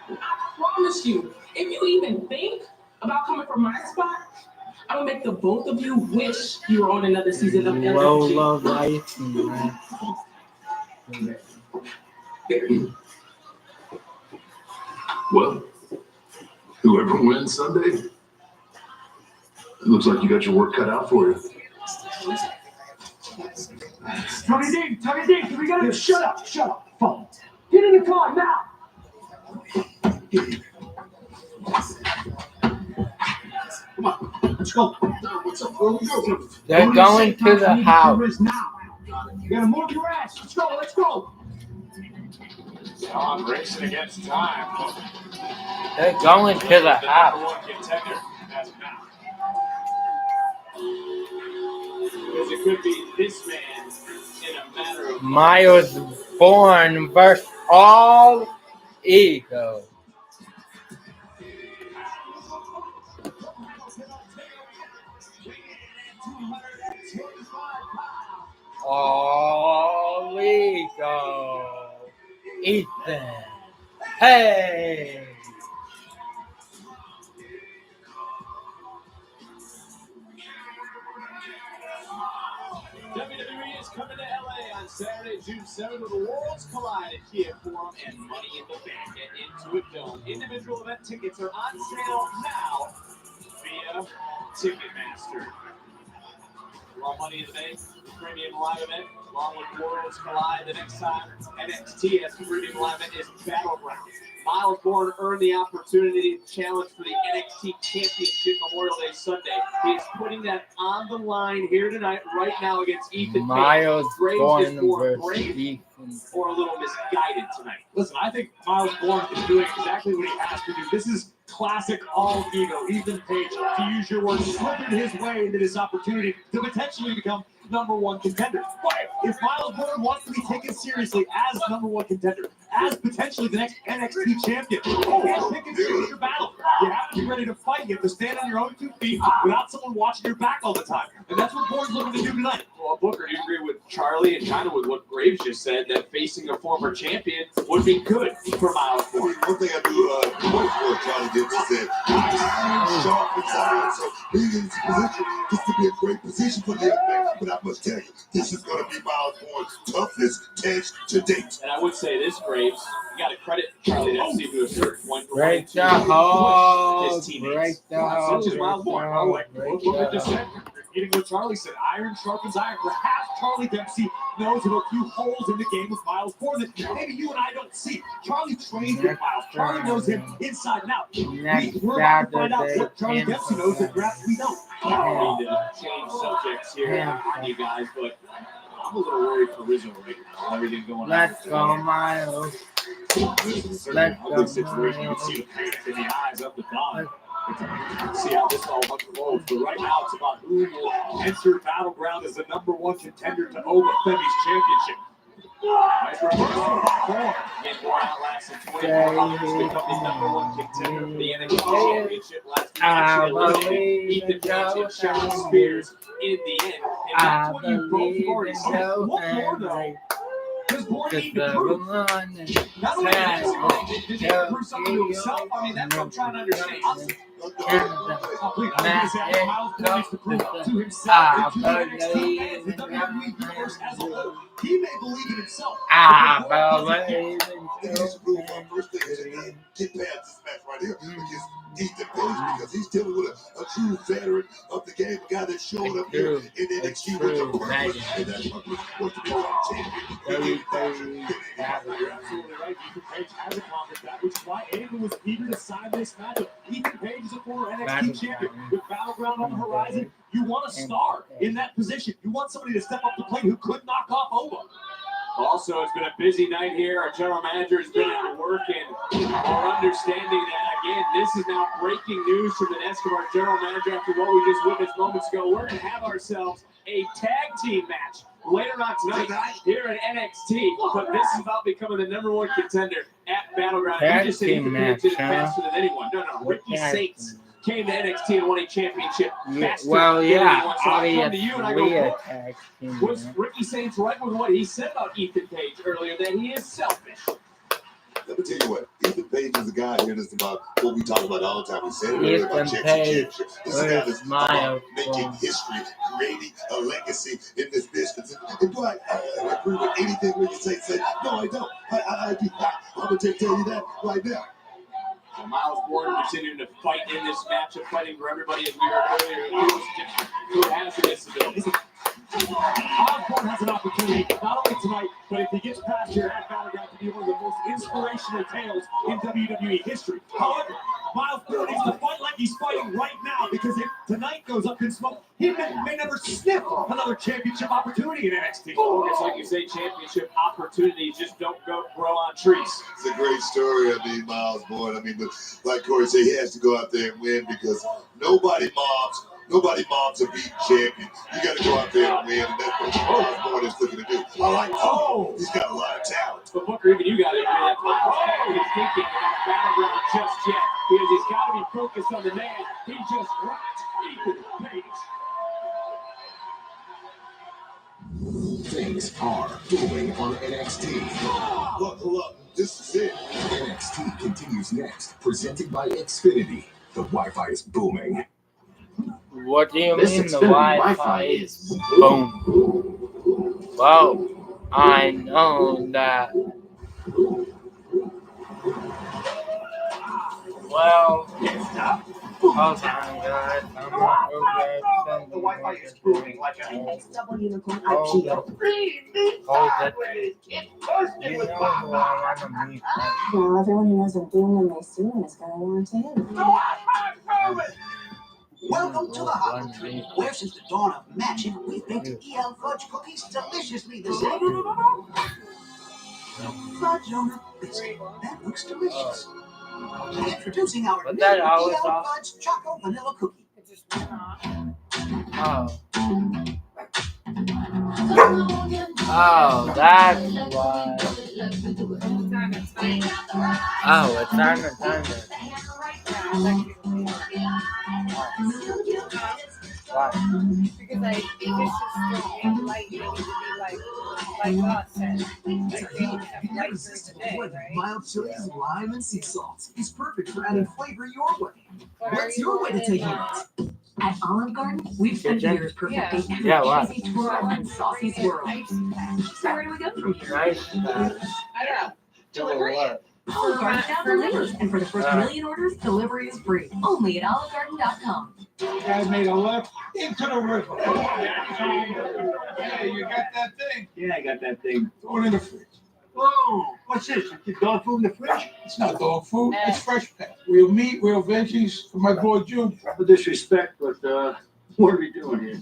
I promise you, if you even think about coming from my spot, I will make the both of you wish you were on another season of LFG. Low life, man. Well, whoever wins Sunday, it looks like you got your work cut out for you. Tony D, we gotta shut up, phone. Get in the car now. Come on, let's go. What's up, bro? They're going to the house. You gotta move your ass. Let's go. I'm racing against time. They're going to the house. Number one contender as of now. Because it could be this man in a matter of Miles Bourne versus All Ego. All Ego. Ethan. Hey. WWE is coming to LA on Saturday, June 7th with the Worlds Collide at Kia Forum and Money in the Bank at Intuit Dome. Individual event tickets are on sale now via Ticketmaster. Raw Money in the Bank, the premium live event, along with Worlds Collide. The next time NXT has the premium live event is Battleground. Miles Bourne earned the opportunity to challenge for the NXT Championship Memorial Day Sunday. He is putting that on the line here tonight, right now, against Ethan Miles Bourne is more versus brave Ethan. or a little misguided tonight. Listen, I think Miles Bourne is doing exactly what he has to do. This is classic all ego. Ethan Page, to use your words, slipping his way into this opportunity to potentially become number one contender. But if Miles Bourne wants to be taken seriously as number one contender, as potentially the next NXT champion, you can't pick and choose your battle. You have to be ready to fight. You have to stand on your own 2 feet without someone watching your back all the time. And that's what Bourne's looking to do tonight. Well, Booker, do you agree with Charlie and kind of with what Graves just said, that facing a former champion would be good for Miles Bourne? One thing I do like what Charlie Dempsey said, he's sharp and tired, so being in this position, this could be a great position for the effect. But I must tell you, this is going to be Miles Bourne's toughest test to date. And I would say this, Graves, you got to credit Charlie Dempsey to a certain point for Break wanting the to hole. push his teammates. Break the hole. Such as Miles Bourne. Oh, like Break Booker the just said, repeating what Charlie said, iron sharpens iron. Perhaps Charlie Dempsey knows of a few holes in the game with Miles Bourne that maybe you and I don't see. Charlie trains with Miles. Charlie knows him inside and out. We're about to find out what Charlie Dempsey knows that perhaps we don't. I don't need to change subjects here on you guys, but I'm a little worried for Rizzo right now. Everything going on. Let's go, Miles. Let's go, Miles. Situation, you can see the panic in the eyes of the Don. See how this all unfolds. But right now, it's about who will enter Battleground as the number one contender to Oba Femi's championship. Nice reversal. Again, more outlasted 24 become the #1 contender for the NXT Championship last week. Actually eliminated Ethan Page and Shawn Spears in the end. And that's what you both have already said. What more, though? Does Born need to prove? Not only physically, did he prove something to himself? I mean, that's what I'm trying to understand. Miles needs to prove to himself and to the NXT fans, the WWE universe as a whole. He may believe in himself. believe in First thing is get past this match right here against Ethan Page because he's dealing with a true veteran of the game, a guy that showed up here in NXT with the purpose, and that purpose was to become champion. You're absolutely right. Ethan Page has accomplished that, which is why Aiden was eager to sign this matchup. Ethan Page is a former NXT champion with Battleground on the horizon. You want a star in that position. You want somebody to step up the plate who could knock off Ova. Also, it's been a busy night here. Our general manager has been at work, and we're understanding that, again, this is now breaking news from the desk of our general manager after what we just witnessed moments ago. We're going to have ourselves a tag team match later on tonight here at NXT, but this is about becoming the #1 contender at Battleground. You just said Ethan Page did it faster than anyone. No, Ricky Saints came to NXT and won a championship faster than anyone. So I come to you and I go, was Ricky Saints right with what he said about Ethan Page earlier, that he is selfish? Let me tell you what, Ethan Page is a guy here that's about what we talk about all the time. We said it earlier about championship. This is a guy that's about making history, creating a legacy in this business. And do I agree with anything Ricky Saints said? No, I don't. I'm going to tell you that right now. So Miles Born continuing to fight in this matchup, fighting for everybody as we heard earlier who has a disability. Osborne has an opportunity, not only tonight, but if he gets past here at Battleground, to be one of the most inspirational tales in WWE history. However, Miles Born needs to fight like he's fighting right now, because if tonight goes up in smoke, he may never sniff another championship opportunity in NXT. It's like you say, championship opportunities just don't grow on trees. It's a great story. I mean, Miles Born. I mean, but like Corey said, he has to go out there and win because nobody mobs a beat champion. You got to go out there and win, and that's what Miles Born is looking to do. I like he's got a lot of talent. But Booker, even you got to admit that Miles Born is thinking about Battleground just yet, because he's got to be focused on the man he just rocked, Ethan Page. Things are booming on NXT. Buckle up, this is it. NXT continues next, presented by Xfinity. The Wi-Fi is booming. What do you mean the Wi-Fi is boom? Well, I know that. Well, hold on, guys. I'm not okay. The Wi-Fi is booming like an XW Unicorn Hold it. Hold it. It's busted with who I want to meet. Well, everyone who knows what doing when they see him is going to want to hit him. Welcome to the Hot Tree, where since the dawn of magic, we've baked EL fudge cookies deliciously the same. Fudge on a biscuit. That looks delicious. Introducing our new EL fudge choco vanilla cookie. Oh, that's why. Oh, it's on the thunder. Why? Because like it just still light, you need to be like us and like they have light during the day, right? Mild chilies, lime, and sea salt. It's perfect for adding flavor your way. What's your way to taking it? At Olive Garden, we've spent years perfecting every cheesy twirl and saucy swirl. So where do we go from here? I don't know. Delivery. Olive Garden now delivers, and for the first 1,000,000 orders, delivery is free. Only at olivegarden.com. You guys made a left into the river. Yeah, you got that thing? Yeah, I got that thing. Throw it in the fridge. Oh, what's this? You keep dog food in the fridge? It's not dog food. It's fresh pet. Real meat, real veggies for my boy Junior. No disrespect, but what are we doing here?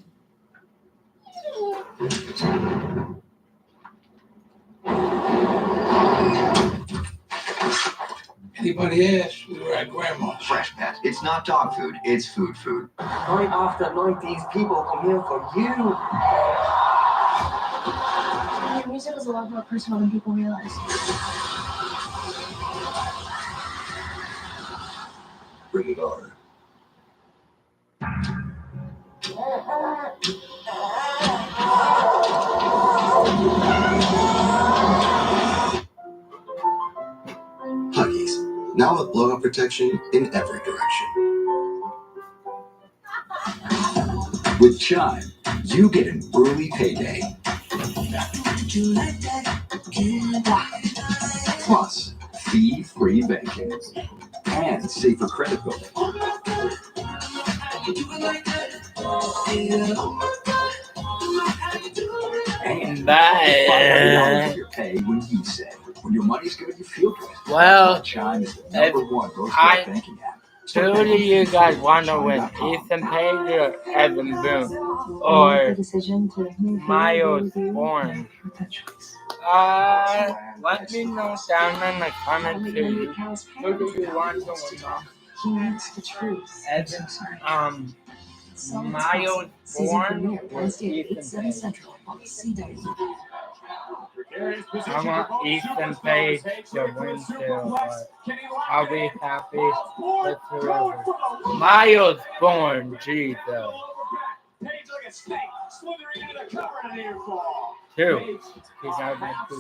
Anybody else? We were at Grandma's. Fresh pet. It's not dog food, it's food food. Night after night, these people come here for you. music is a lot more personal than people realize. Rated R. Huggies, now with blowout protection in every direction. With Chime, you get an early payday. Plus, fee-free banking and safer credit building. And that your pay when you say. When your money's good, you feel good. well, Chime is the #1 most banking app. Who do you guys want to win, Ethan Page or Evan Boone, or Miles Bourne? Let me know down in the comments who do you want to win? Miles Bourne or Ethan Page? I want Ethan Page to win too, but I'll be happy with whoever. Miles Bourne, Jesus. Two.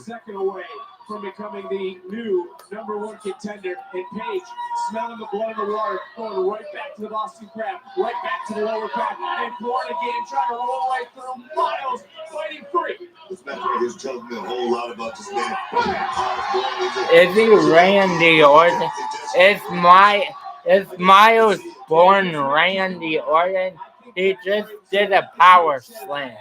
Second away from becoming the new #1 contender, and Page smelling the blood in the water, going right back to the Boston Crab, right back to the lower back, and Bourne again trying to roll right through. Miles fighting free. This match right here is telling me a whole lot about this man. Is he Randy Orton? Is Miles Bourne Randy Orton? He just did a power slam.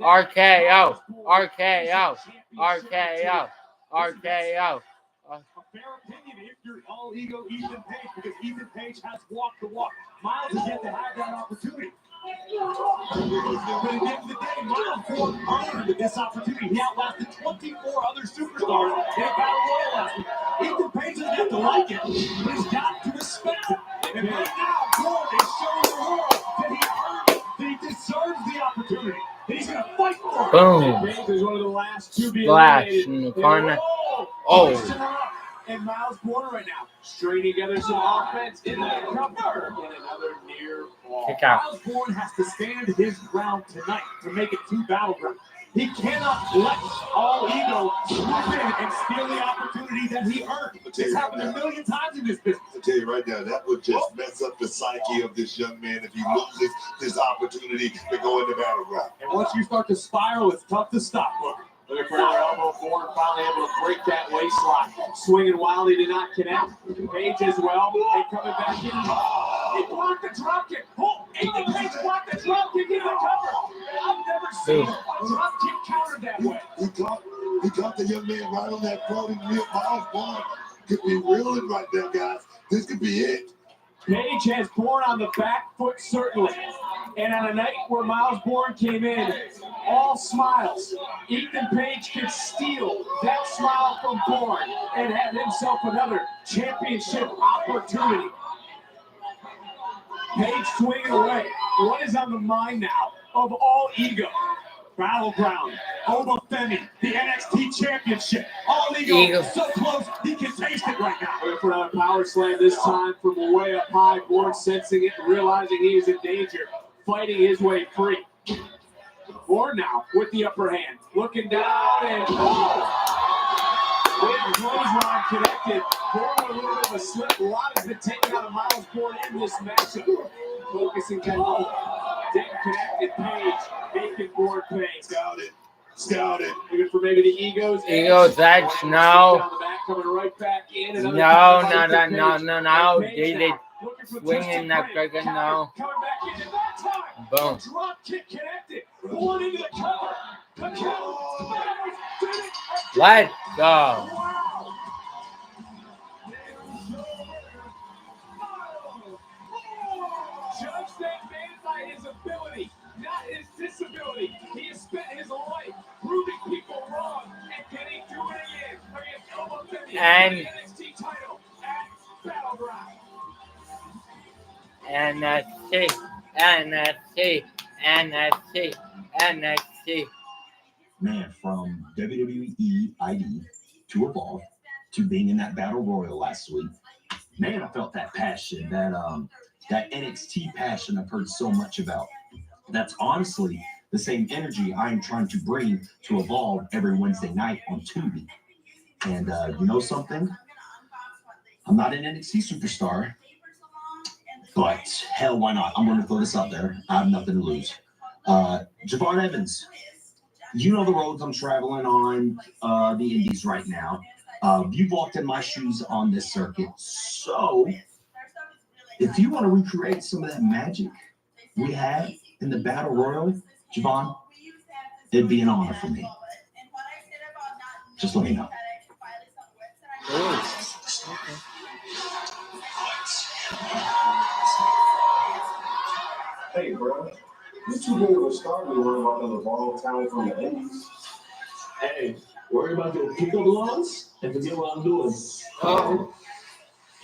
RKO, RKO, RKO, RKO. A fair opinion if you're all ego Ethan Page, because Ethan Page has walked the walk. Miles is yet to have that opportunity. But at the end of the day, Miles Bourne earned this opportunity. He outlasted 24 other superstars in a battle royal last week. Ethan Page doesn't have to like it, but he's got to respect it. And right now, Bourne is showing the world that he earned it, that he deserves the opportunity. He's going to fight for it. Boom. Page is one of the last to be Splash eliminated. in the corner. Oh. And Miles Bourne right now, stringing together some offense in the cover, and another near fall. Kick out. Miles Bourne has to stand his ground tonight to make it to Battleground. He cannot let all ego swoop in and steal the opportunity that he earned. It's happened a million times in this business. I tell you right now, that would just mess up the psyche of this young man if he loses this opportunity to go into Battleground. And once you start to spiral, it's tough to stop. Looking for another elbow. Bourne finally able to break that waistline. Swinging wild, he did not connect. Page as well, and coming back in. He blocked the drop kick. Oh, Ethan Page blocked the drop kick in the cover. I've never seen a drop kick countered that way. He got the young man right on that floating wheel. Miles Bourne could be reeling right there, guys. This could be it. Page has Bourne on the back foot, certainly. And on a night where Miles Bourne came in, all smiles, Ethan Page could steal that smile from Bourne and have himself another championship opportunity. Page swinging away. What is on the mind now of all ego? Battleground, Obafemi, the NXT Championship. All ego, so close, he can taste it right now. Looking for another power slam this time from way up high. Bourne sensing it, realizing he is in danger, fighting his way free. Bourne now with the upper hand, looking down and big clothesline connected. Bourne with a little bit of a slip. A lot has been taken out of Miles Bourne in this matchup. Focusing down low. Dead connected Page, making Bourne pay. Scout it. Looking for maybe the egos. Egos edge, no. Down the back, coming right back in. No. Did it swinging that quicker? No. Coming back in at that time. Boom. Drop kick connected. Bourne into the cover. The count. Let's go. Wow. Judge that man by his ability, not his disability. He has spent his life proving people wrong, and can he do it again against Obafemi And the NXT title at Battleground? NXT. Man, from WWE ID to Evolve to being in that Battle Royal last week, man, I felt that passion, that NXT passion I've heard so much about. That's honestly the same energy I am trying to bring to Evolve every Wednesday night on Tubi. And you know something? I'm not an NXT superstar, but hell, why not? I'm going to throw this out there. I have nothing to lose. Javon Evans, you know the roads I'm traveling on, the indies right now. You've walked in my shoes on this circuit. So if you want to recreate some of that magic we had in the Battle Royal, Javon, it'd be an honor for me. Just let me know. Hey, bro. You too big of a star to worry about the Evolve talent from the Indies. Hey, worry about your pickup lines and forget what I'm doing. Oh.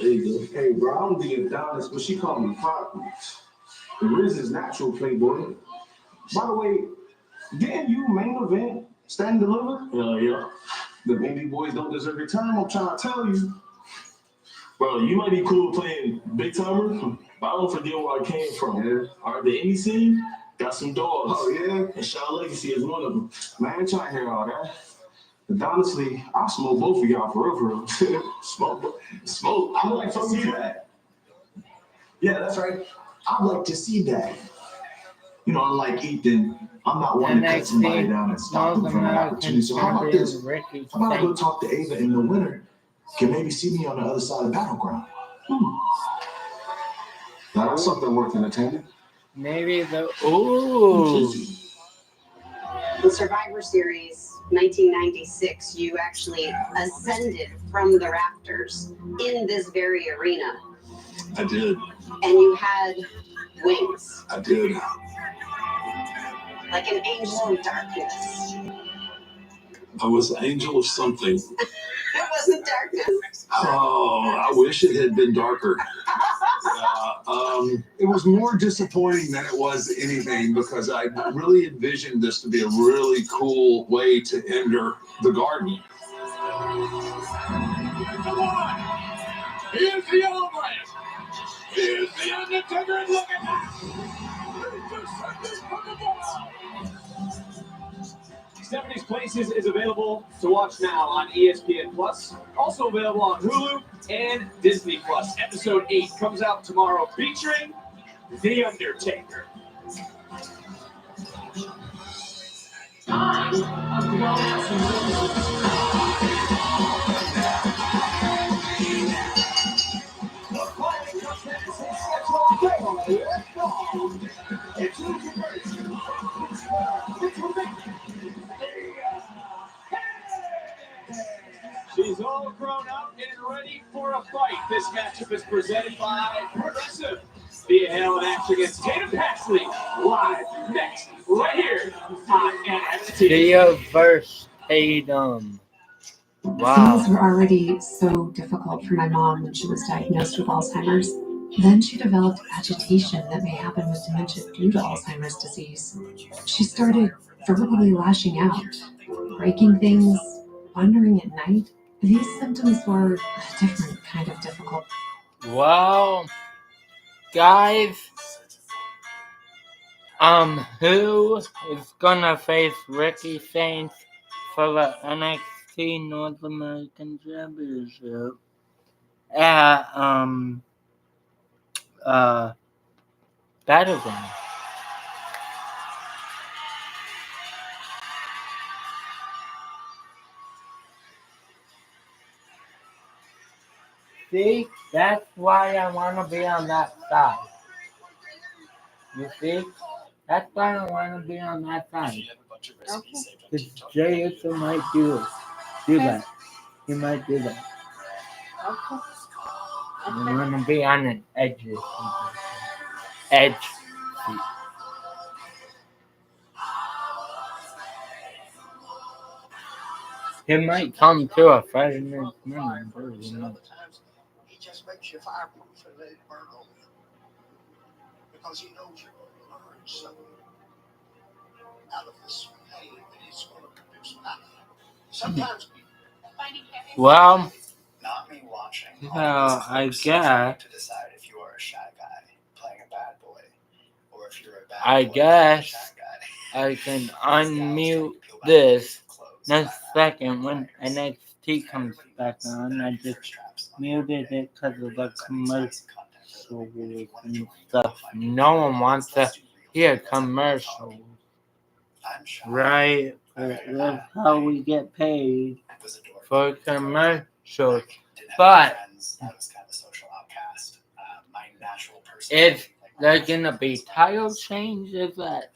There you Hey, bro, I'm the Adonis, but she called me Poppy. The Riz is natural, playboy. By the way, didn't you main event Stand and Deliver? go. Yeah. The indie boys don't deserve your time, I'm trying to tell you. Bro, you might be cool playing big timer, but I don't forget where I came from. Yeah. All right, the indie scene got some dogs. Oh, yeah? And Shaw Legacy is one of them. Man, I ain't trying to hear all that. But honestly, I'll smoke both of y'all for real, for real. Smoke. I'd like to see that. Yeah, that's right. I'd like to see that. You know, unlike Ethan, I'm not one to cut somebody down and stop them from an opportunity. So how about this? How about I go talk to Ava in the winter? Can maybe see me on the other side of Battleground. Now that's something worth entertaining. Maybe the ooh. In Survivor Series 1996, you actually ascended from the rafters in this very arena. I did. And you had wings. I did. Like an angel of darkness. I was an angel of something. It wasn't darkness. Oh, I wish it had been darker. It was more disappointing than it was anything because I really envisioned this to be a really cool way to enter the garden. Here's the only. Here's the Undertaker, and look at that. Stephanie's Places is available to watch now on ESPN Plus. Also available on Hulu and Disney Plus. Episode 8 comes out tomorrow, featuring The Undertaker. She's all grown up and ready for a fight. This matchup is presented by Progressive. Via Hell in Action against Tatum Paxley. Live next, right here on NXT. Dia versus Tatum. Wow. Things were already so difficult for my mom when she was diagnosed with Alzheimer's. Then she developed agitation that may happen with dementia due to Alzheimer's disease. She started verbally lashing out, breaking things, wandering at night. These symptoms were a different kind of difficult. Well, guys, who is gonna face Ricky Saints for the NXT North American Championship at Battleground? See, that's why I want to be on that side. You see, that's why I want to be on that side. Because Jay Uso might do that. He might do that. I want to be on an edge seat. He might come to a Friday night morning, you know. He just makes you fireproof and let it burn on you. Because he knows you're going to learn something out of this pain that he's going to Well, I guess I can unmute this next second when NXT comes back on. I just muted it because of the commercials and stuff. No one wants to hear commercials, right? That's how we get paid for commercials. But if there's gonna be title changes at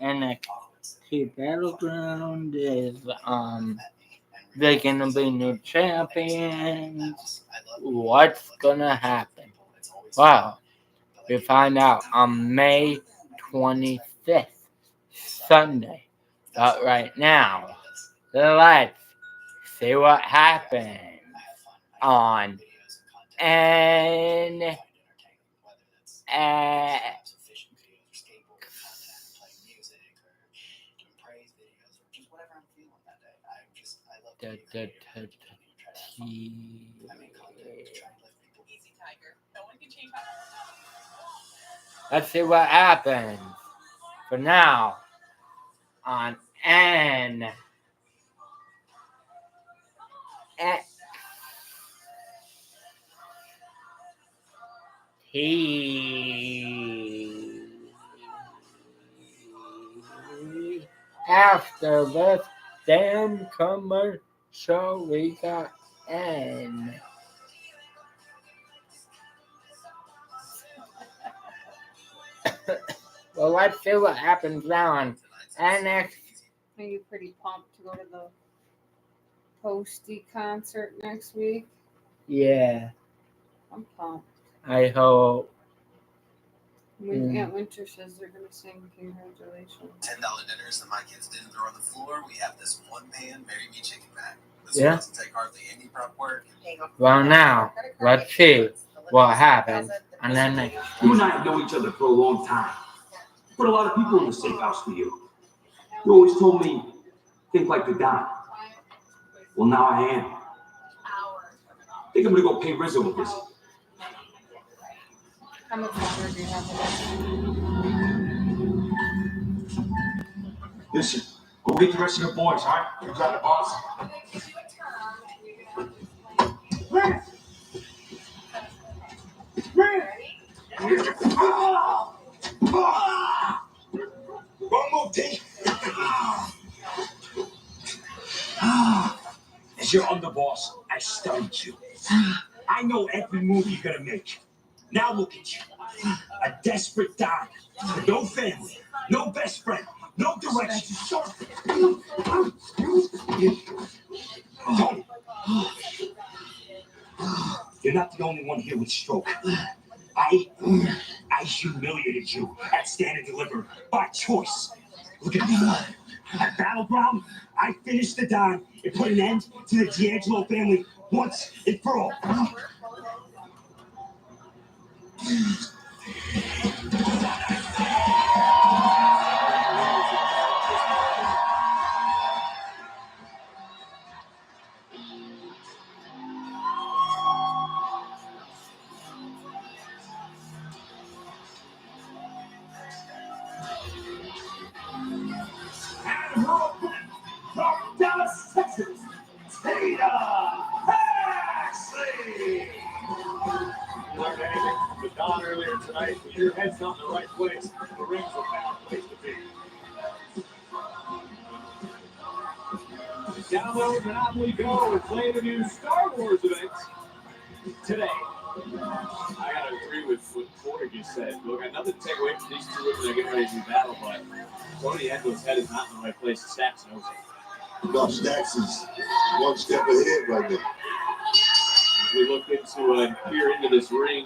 NXT Battleground, is there gonna be new champions? What's gonna happen? Well, we find out on May 25th, Sunday. But right now, let's see what happens on NXT. Let's see what happens for now on NXT. After this damn commercial, we got N. Well, let's see what happens now on NXT. Are you pretty pumped to go to the Posty concert next week? Yeah. I'm pumped. I hope. Aunt Winter says they're going to sing congratulations. $10 dinners that my kids didn't throw on the floor. We have this one-pan Marry Me chicken back. This Yeah. doesn't take hardly any prep work. Well, now, let's see what happens on NXT. You and I have known each other for a long time. Put a lot of people in the safe house for you. You always told me, think like the guy. Well, now I am. I think I'm gonna go pay Rizzo with this. How much longer do you have left? Listen, go get the rest of the boys, all right? You got it, boss. One move, D. As your underboss, I studied you. I know every move you're gonna make. Now look at you. A desperate dime. No family. No best friend. No direction. You're not the only one here with stroke. I humiliated you at Stand and Deliver by choice. Look at me. At Battleground, I finished the dime and put an end to the D'Angelo family once and for all. From Dallas, Texas, Tina Ashley. You learned anything from the Don earlier tonight? Your head's not in the right place. The ring's a bad place to be. Download and on we go and play the new Star Wars event today. I gotta agree with what Corey just said. Look, I got nothing to take away from these two women that are getting ready to do battle, but Tony Edwards' head is not in the right place. Stacks knows it. No, Stacks is one step ahead right now. As we look into and peer into this ring,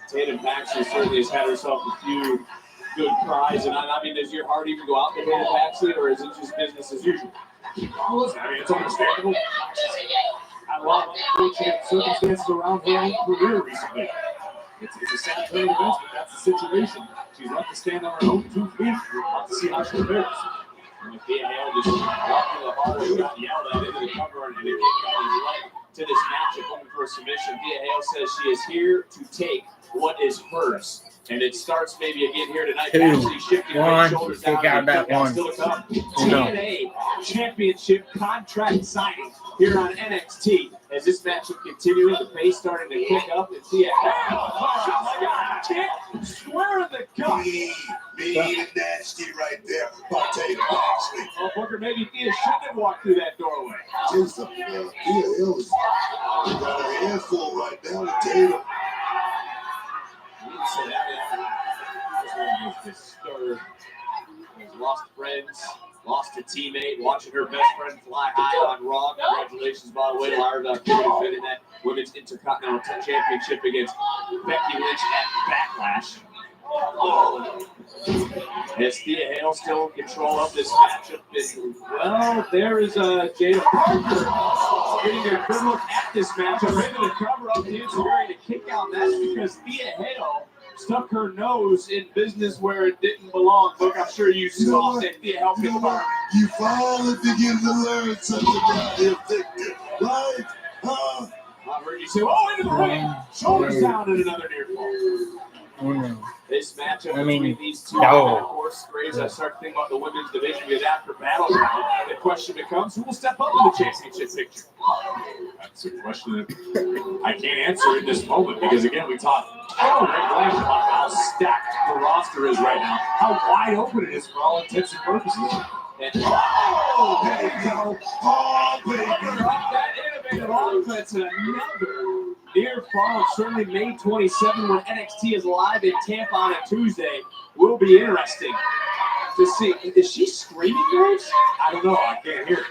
Tatum Paxley certainly has had herself a few good cries. And I mean, does your heart even go out to Tatum Paxley, or is it just business as usual? Well, listen, I mean, it's understandable. Had a lot of unfortunate circumstances around her own career recently. It's a sad turn of events, but that's the situation. She's left to stand on her own 2 feet. We'll have to see how she fares. And Thea Hale just walking the harder, she got yelled at into the cover and a kick on his leg to this matchup, looking for a submission. Thea Hale says she is here to take what is hers. And it starts maybe again here tonight. 2, Ashley shifting one, shoulders take down. out that one. Still to come. No. TNA Championship contract signing here on NXT. As this matchup continuing, the pace starting to pick up. And Thea Hale, kick square in the gut. Mean and nasty right there by Tatum Ashley. Oh, Booker, maybe Thea shouldn't have walked through that doorway. Do something, Thea Hill's got her hands full right now with Tatum. Disturbed. Has lost friends, lost a teammate, watching her best friend fly high on Raw. Congratulations, by the way, to Lyra defending that Women's Intercontinental Championship against Becky Lynch at Backlash. As Thea Hale still in control of this matchup. Well, there is Jada Parker getting a good look at this matchup. Ready to cover up the insecurity to kick out. That's because Thea Hale stuck her nose in business where it didn't belong. Look, I'm sure you saw that Thea Hale confirmed. You finally begin to learn something about the Victor, right? Huh? I heard you say, oh, into the ring. Shoulders down and another near fall. Oh, no. This matchup I mean, between these two, no. of course, Graves, I start to think about the women's division because after Battleground, the question becomes, who will step up in the championship picture? That's a question that I can't answer in this moment because, again, we talked about how stacked the roster is right now, how wide open it is for all intents and purposes. And, there you go. Oh, baby. That innovative offense and another near fall. Certainly May 27 when NXT is live in Tampa on a Tuesday will be interesting to see. Is she screaming, Graves? I don't know. I can't hear it.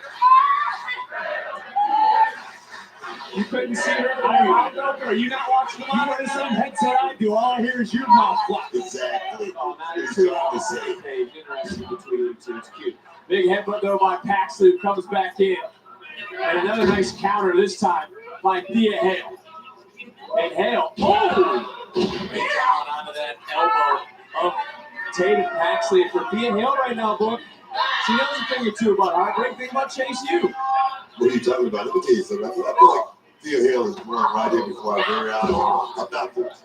You couldn't see her. Are you not watching the live on the same headset I do? All I hear is your mouth flap. Exactly. Oh, now you're two on the same page. Interesting between you two. It's cute. Big headbutt though by Paxley, who comes back in. And another nice counter this time by Thea Hale. And Hale, down onto that elbow of Tatum Paxley. And for Thea Hale right now, Book, she knows a thing or two about heartbreak. Think about Chase U. What are you talking about? Let me tell you something. I feel like Thea Hale is born right here before our very eyes.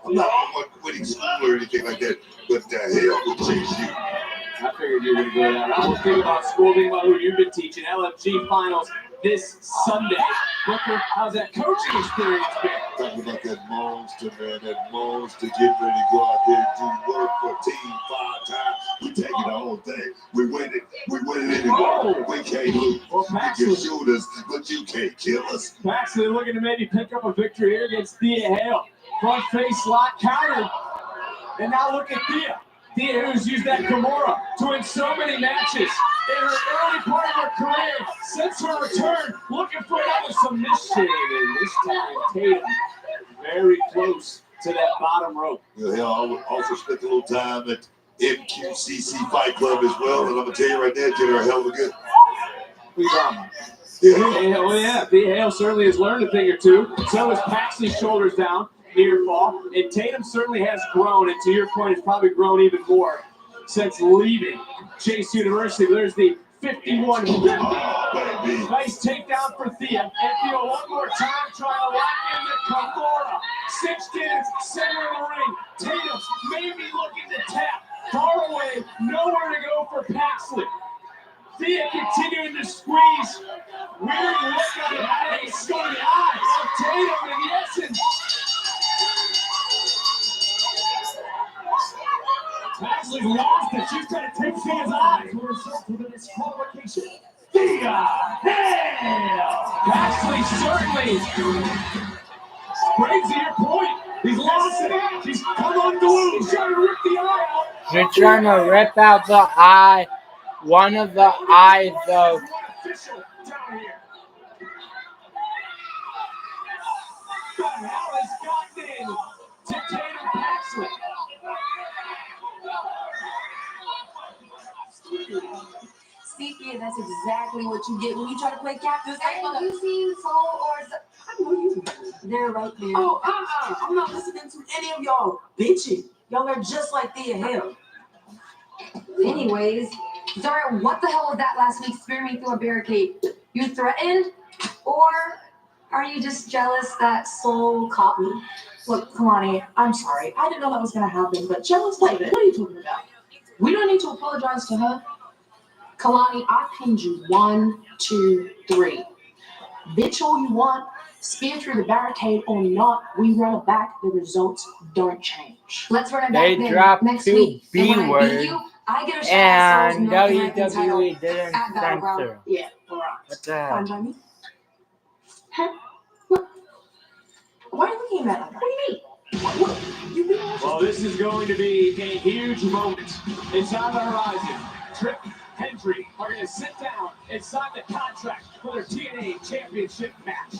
I'm not one quitting school or anything like that, but Hale will chase you. I figured you were going to go down. I was thinking about school, thinking about who you've been teaching. LFG finals this Sunday. Booker, how's that coaching experience been? Talking about that monster, man. That monster getting ready to go out there and do work for team 5 times. We taking the whole thing. We winning. We winning anyway. We can't lose. Well, you can shoot us, but you can't kill us. Paxley looking to maybe pick up a victory here against Thea Hale. Front face lock countered. And now look at Thea. Thea, who's used that Kimura to win so many matches in her early part of her career, since her return, looking for another submission. And this time, Tatum very close to that bottom rope. You know, I would also spent a little time at MQCC Fight Club as well, and I'm gonna tell you right there, did her a hell of a good. Well, yeah, Thea Hale certainly has learned a thing or two. So is Paxley's shoulders down. Near fall, and Tatum certainly has grown, and to your point, has probably grown even more since leaving Chase University. There's the 51. Nice takedown for Thea, and Thea one more time trying to lock in the Kimura. 6 kids, center of the ring. Tatum maybe looking to tap, far away, nowhere to go for Paxley. Thea continuing to squeeze. Weird look on the face, go to the eyes of Tatum, in the essence. Paxley lost it. She's trying to take Thea's eyes. We're result to the disqualification. Thea Hale. Paxley certainly. Graves, to your point. He's lost it. She's come unglued. He's trying to rip the eye out. She's trying to rip out the eye. One of the eyes of. Official down here. Hale has gotten in to Tatum Paxley. See, that's exactly what you get when you try to play cactus. Have you seen Soul or I know you. They're right there. Oh, I'm not listening to any of y'all bitching. Y'all are just like Thea Hale. Anyways, Zara, what the hell was that last week spearing me through a barricade? You threatened? Or are you just jealous that Soul caught me? Look, Kalani, I'm sorry. I didn't know that was going to happen, but jealous, David, what are you talking about? We don't need to apologize to her. Kalani, I pinned you 1, 2, 3. Bitch all you want, spear through the barricade or not, we run it back, the results don't change. Let's run it They back then, dropped next 2 week. B And when I beat words, you, I get a shot at Soul's and North American title WWE didn't at Battleground. censor. Yeah, alright. What the hell? Fine, Jamie. Huh? What? Why are you looking at me? What do you mean? What? You've been watching. Well, this is going to be a huge moment. It's on the horizon. Trick Hendry are going to sit down and sign the contract for their TNA Championship match.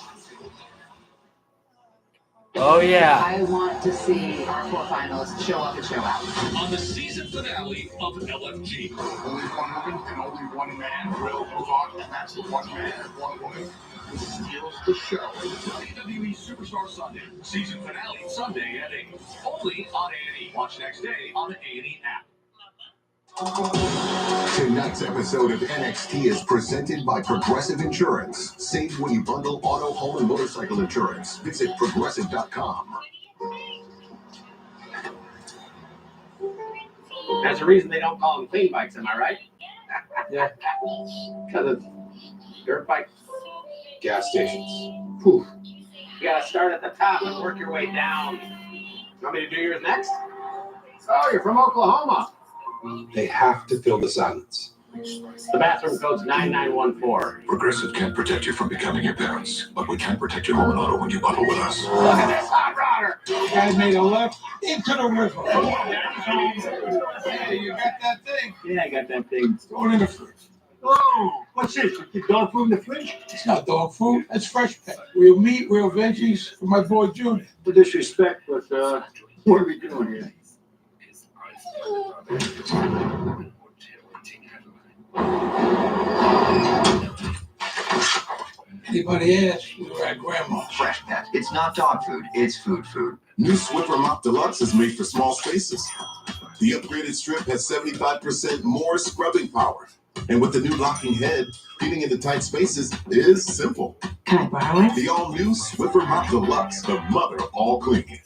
Oh yeah. I want to see our 4 finalists show up and show out. On the season finale of LFG. Only one woman and only one man will move on, and that's the one man and one woman who steals the show. WWE Superstar Sunday. Season finale Sunday at 8. Only on A&E. Watch next day on the A&E app. Tonight's episode of NXT is presented by Progressive Insurance. Save when you bundle auto, home, and motorcycle insurance. Visit Progressive.com. That's the reason they don't call them clean bikes, am I right? Yeah. Because it's dirt bikes. Gas stations. Whew. You gotta start at the top and work your way down. You want me to do yours next? Oh, you're from Oklahoma. They have to fill the silence. The bathroom code's 9914. Progressive can't protect you from becoming your parents, but we can protect your home and auto when you bundle with us. Look at this hot rodder. You guys made a left into the river. Hey, you got that thing? Yeah, I got that thing. Going in the fridge. Oh, what's this? You keep dog food in the fridge? It's not dog food. That's fresh pet. Real meat, real veggies for my boy Junior. No disrespect, but what are we doing here? Anybody ask? We were at Grandma's. Fresh Pet. It's not dog food, it's food food. New Swiffer Mop Deluxe is made for small spaces. The upgraded strip has 75% more scrubbing power. And with the new locking head, cleaning into tight spaces is simple. Can I borrow it? The all-new Swiffer Mop Deluxe, the mother of all cleaning.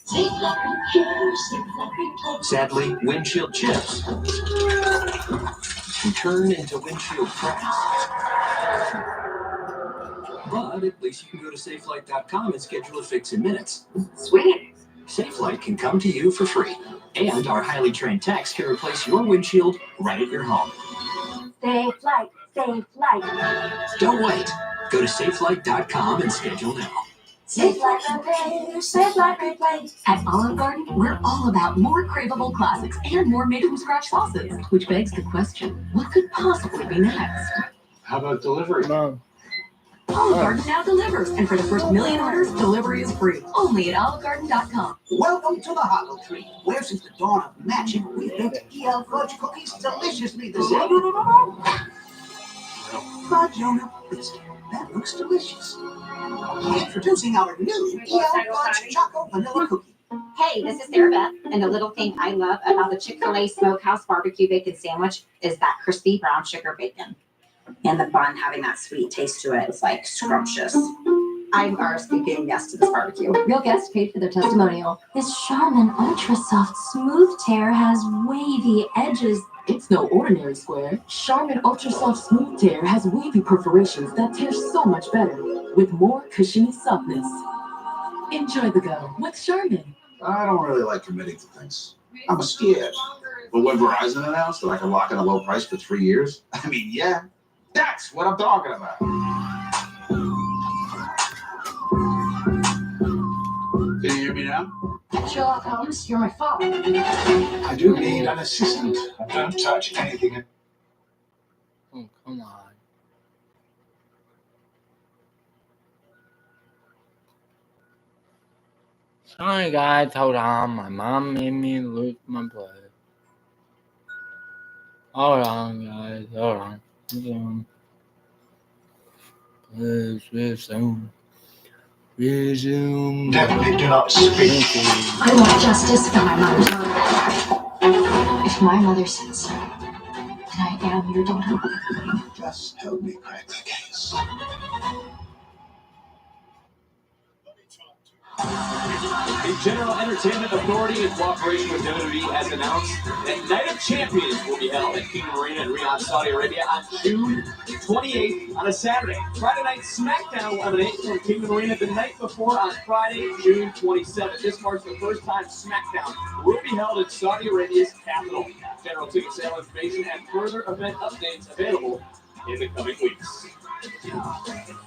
Sadly, windshield chips can turn into windshield cracks. But at least you can go to SafeLight.com and schedule a fix in minutes. Sweet. SafeLight can come to you for free. And our highly trained techs can replace your windshield right at your home. Safe light, safe light. Don't wait. Go to SafeLight.com and schedule now. Safe light repair, safe light replace. At Olive Garden, we're all about more craveable classics and more made-from-scratch sauces. Which begs the question, what could possibly be next? How about delivery? Mom. Olive Garden now delivers, and for the first 1 million orders, delivery is free. Only at olivegarden.com. Welcome to the Hollow Tree, where since the dawn of magic, we baked EL fudge cookies deliciously the same. Jonah, that looks delicious. Introducing our new EL fudge choco vanilla cookie. Hey, this is Sarah Beth, and the little thing I love about the Chick-fil-A Smokehouse Barbecue Bacon Sandwich is that crispy brown sugar bacon. And the bun having that sweet taste to it is like scrumptious. I'm RSVPing yes to this barbecue. Real guests paid for their testimonial. This Charmin Ultra Soft Smooth Tear has wavy edges. It's no ordinary square. Charmin Ultra Soft Smooth Tear has wavy perforations that tear so much better, with more cushiony softness. Enjoy the go with Charmin. I don't really like committing to things. I'm scared. But when Verizon announced that I can lock in a low price for 3 years, I mean, yeah, that's what I'm talking about. Can you hear me now? Sherlock Holmes, you're my father. I do need an assistant. Don't touch anything. Oh, come on. Sorry guys, hold on. My mom made me lose my place. Hold on guys, hold on. Resume. Please resume. Resume. Definitely do not speak. I want justice for my mother's murder. If my mother said so, I am your daughter. Just help me crack the case. The General Entertainment Authority, in cooperation with WWE, has announced that Night of Champions will be held at Kingdom Arena in Riyadh, Saudi Arabia on June 28th on a Saturday. Friday Night SmackDown will emanate from Kingdom Arena the night before on Friday, June 27th. This marks the first time SmackDown will be held in Saudi Arabia's capital. General ticket sale information and further event updates available in the coming weeks.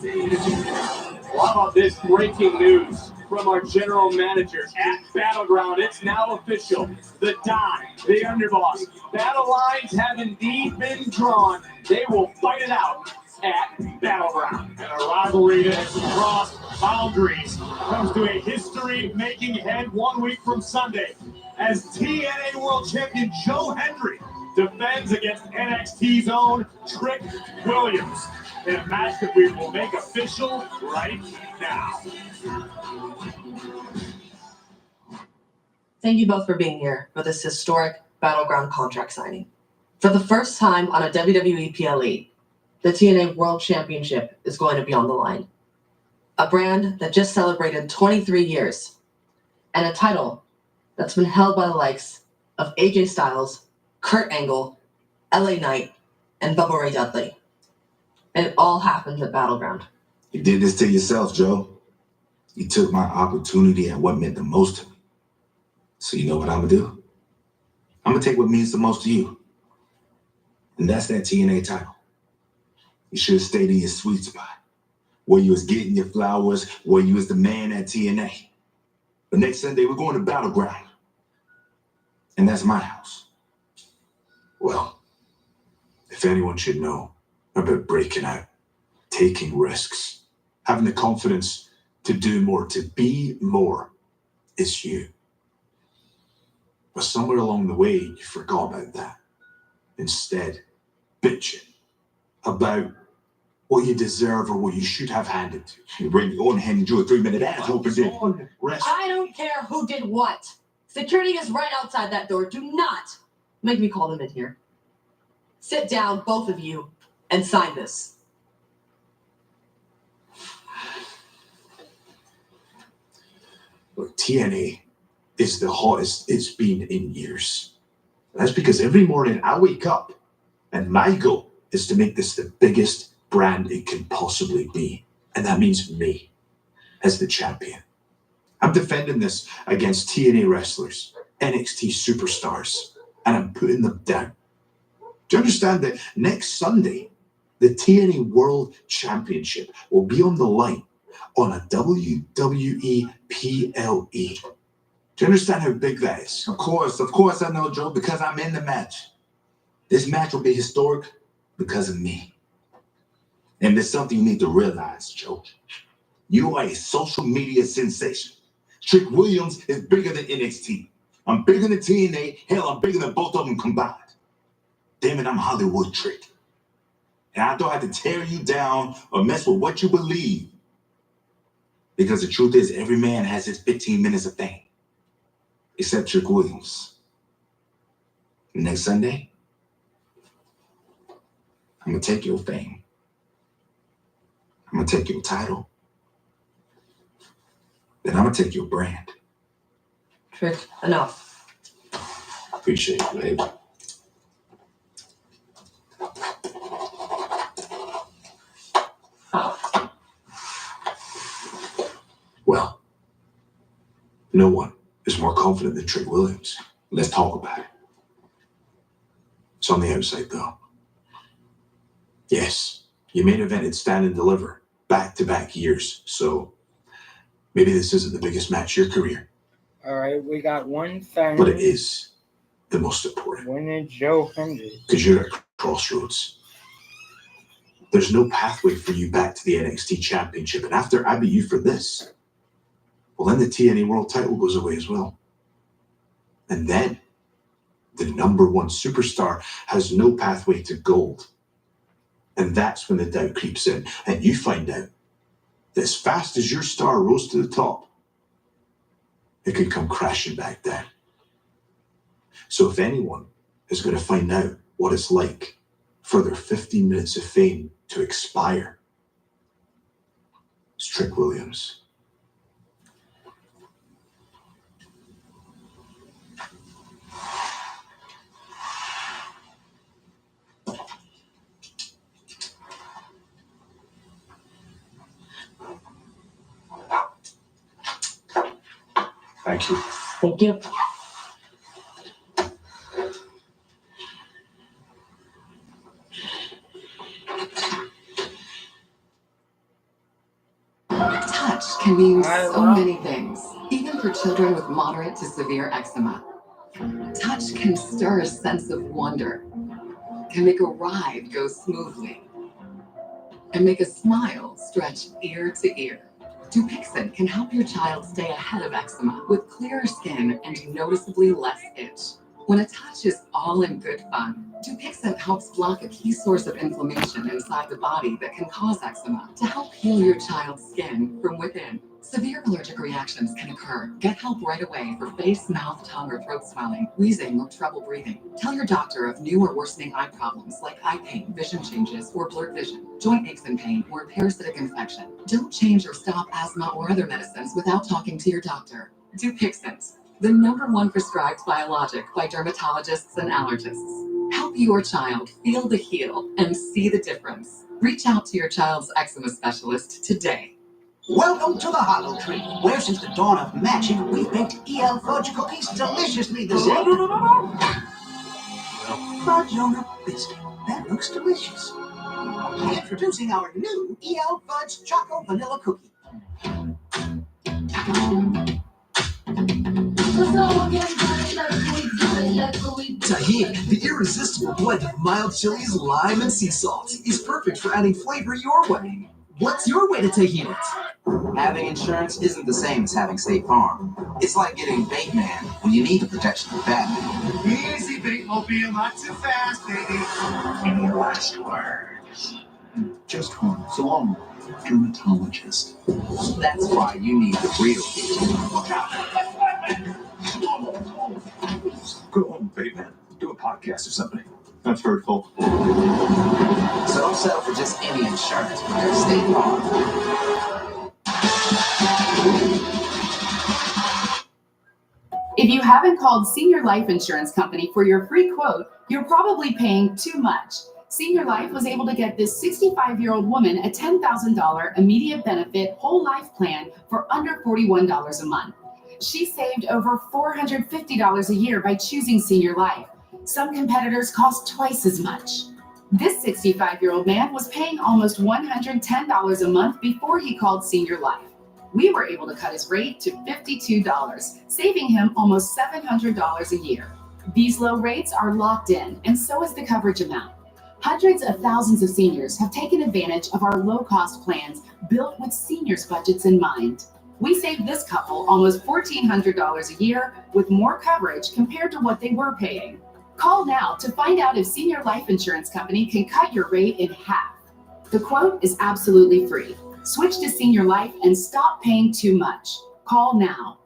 Well, how about this breaking news from our general manager at Battleground? It's now official. The Don, the Underboss, battle lines have indeed been drawn. They will fight it out at Battleground. And a rivalry that has crossed boundaries comes to a history-making head 1 week from Sunday as TNA World Champion Joe Hendry defends against NXT's own Trick Williams in a match that we will make official right now. Thank you both for being here for this historic Battleground contract signing. For the first time on a WWE PLE, the TNA World Championship is going to be on the line. A brand that just celebrated 23 years, and a title that's been held by the likes of AJ Styles, Kurt Angle, LA Knight, and Bubba Ray Dudley. And it all happened at Battleground. You did this to yourself, Joe. You took my opportunity and what meant the most to me. So you know what I'm gonna do? I'm gonna take what means the most to you. And that's that TNA title. You should have stayed in your sweet spot, where you was getting your flowers, where you was the man at TNA. But next Sunday, we're going to Battleground. And that's my house. Well, if anyone should know about breaking out, taking risks, having the confidence to do more, to be more, it's you. But somewhere along the way, you forgot about that. Instead, bitching about what you deserve or what you should have handed to. You bring your own hand and do a 3-minute ad open. Rest. I don't care who did what. Security is right outside that door. Do not make me call them in here. Sit down, both of you, and sign this. Look, TNA is the hottest it's been in years. That's because every morning I wake up and my goal is to make this the biggest brand it can possibly be. And that means me as the champion. I'm defending this against TNA wrestlers, NXT superstars, and I'm putting them down. Do you understand that next Sunday, the TNA World Championship will be on the line on a WWE PLE? Do you understand how big that is? Of course I know, Joe, because I'm in the match. This match will be historic because of me. And there's something you need to realize, Joe. You are a social media sensation. Trick Williams is bigger than NXT. I'm bigger than TNA. Hell, I'm bigger than both of them combined. Damn it, I'm Hollywood Trick. And I don't have to tear you down or mess with what you believe. Because the truth is, every man has his 15 minutes of fame. Except Trick Williams. Next Sunday, I'm going to take your fame. I'm going to take your title. Then I'm going to take your brand. Trick, enough. Appreciate it, babe. Well, no one is more confident than Trick Williams. Let's talk about it. It's on the outside, though. Yes, you main evented Stand and Deliver back-to-back years, so maybe this isn't the biggest match of your career. All right, we got one thing. But it is the most important. When is Joe Hendry? Because you're at crossroads. There's no pathway for you back to the NXT Championship, and after I beat you for this, well, then the TNA World title goes away as well. And then the number one superstar has no pathway to gold. And that's when the doubt creeps in. And you find out that as fast as your star rose to the top, it could come crashing back down. So if anyone is going to find out what it's like for their 15 minutes of fame to expire. It's Trick Williams. Thank you. Thank you. Touch can mean so many things, even for children with moderate to severe eczema. Touch can stir a sense of wonder, can make a ride go smoothly, and make a smile stretch ear to ear. Dupixent can help your child stay ahead of eczema with clearer skin and noticeably less itch. When a touch is all in good fun, Dupixent helps block a key source of inflammation inside the body that can cause eczema to help heal your child's skin from within. Severe allergic reactions can occur. Get help right away for face, mouth, tongue, or throat swelling, wheezing, or trouble breathing. Tell your doctor of new or worsening eye problems like eye pain, vision changes, or blurred vision, joint aches and pain, or parasitic infection. Don't change or stop asthma or other medicines without talking to your doctor. Dupixent, the #1 prescribed biologic by dermatologists and allergists. Help your child feel the heal and see the difference. Reach out to your child's eczema specialist today. Welcome to the Hollow Tree, where since the dawn of magic, we've baked EL fudge cookies deliciously the same. Fudge on a biscuit. That looks delicious. Introducing our new EL fudge choco vanilla cookie. Tahini, the irresistible blend of mild chilies, lime, and sea salt, is perfect for adding flavor your way. What's your way to tahini it? Having insurance isn't the same as having State Farm. It's like getting Bateman when you need the protection of Batman. Easy, Batemobile, not too fast, baby. Any last words? Just one. So long, dermatologist. That's why you need the real deal. Look out! Go home, Bateman. Do a podcast or something. That's hurtful. So don't settle for just any insurance because State Farm. If you haven't called Senior Life Insurance Company for your free quote, you're probably paying too much. Senior Life was able to get this 65-year-old woman a $10,000 immediate benefit whole life plan for under $41 a month. She saved over $450 a year by choosing Senior Life. Some competitors cost twice as much. This 65-year-old man was paying almost $110 a month before he called Senior Life. We were able to cut his rate to $52, saving him almost $700 a year. These low rates are locked in, and so is the coverage amount. Hundreds of thousands of seniors have taken advantage of our low-cost plans built with seniors' budgets in mind. We saved this couple almost $1,400 a year with more coverage compared to what they were paying. Call now to find out if Senior Life Insurance Company can cut your rate in half. The quote is absolutely free. Switch to Senior Life and stop paying too much. Call now.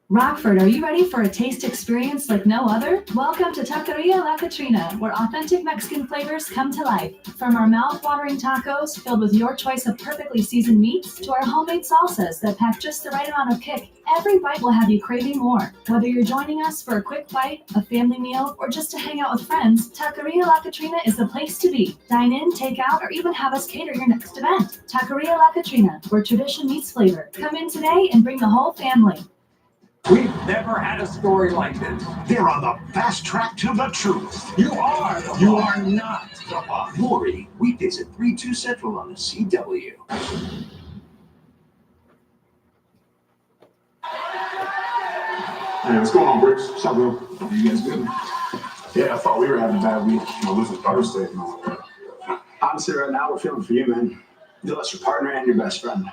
Rockford, are you ready for a taste experience like no other? Welcome to Taqueria La Catrina, where authentic Mexican flavors come to life. From our mouth-watering tacos filled with your choice of perfectly seasoned meats to our homemade salsas that pack just the right amount of kick, every bite will have you craving more. Whether you're joining us for a quick bite, a family meal, or just to hang out with friends, Taqueria La Catrina is the place to be. Dine in, take out, or even have us cater your next event. Taqueria La Catrina, where tradition meets flavor. Come in today and bring the whole family. We've never had a story like this. They're on the fast track to the truth. You are. You are not. Lori, weekdays at 3/2 Central on the CW. Hey, what's going on, Bricks? What's up, bro? You guys good? Yeah, I thought we were having a bad week. Losing Thursday and all that. Honestly, right now, we're feeling for you, man. You lost your partner and your best friend.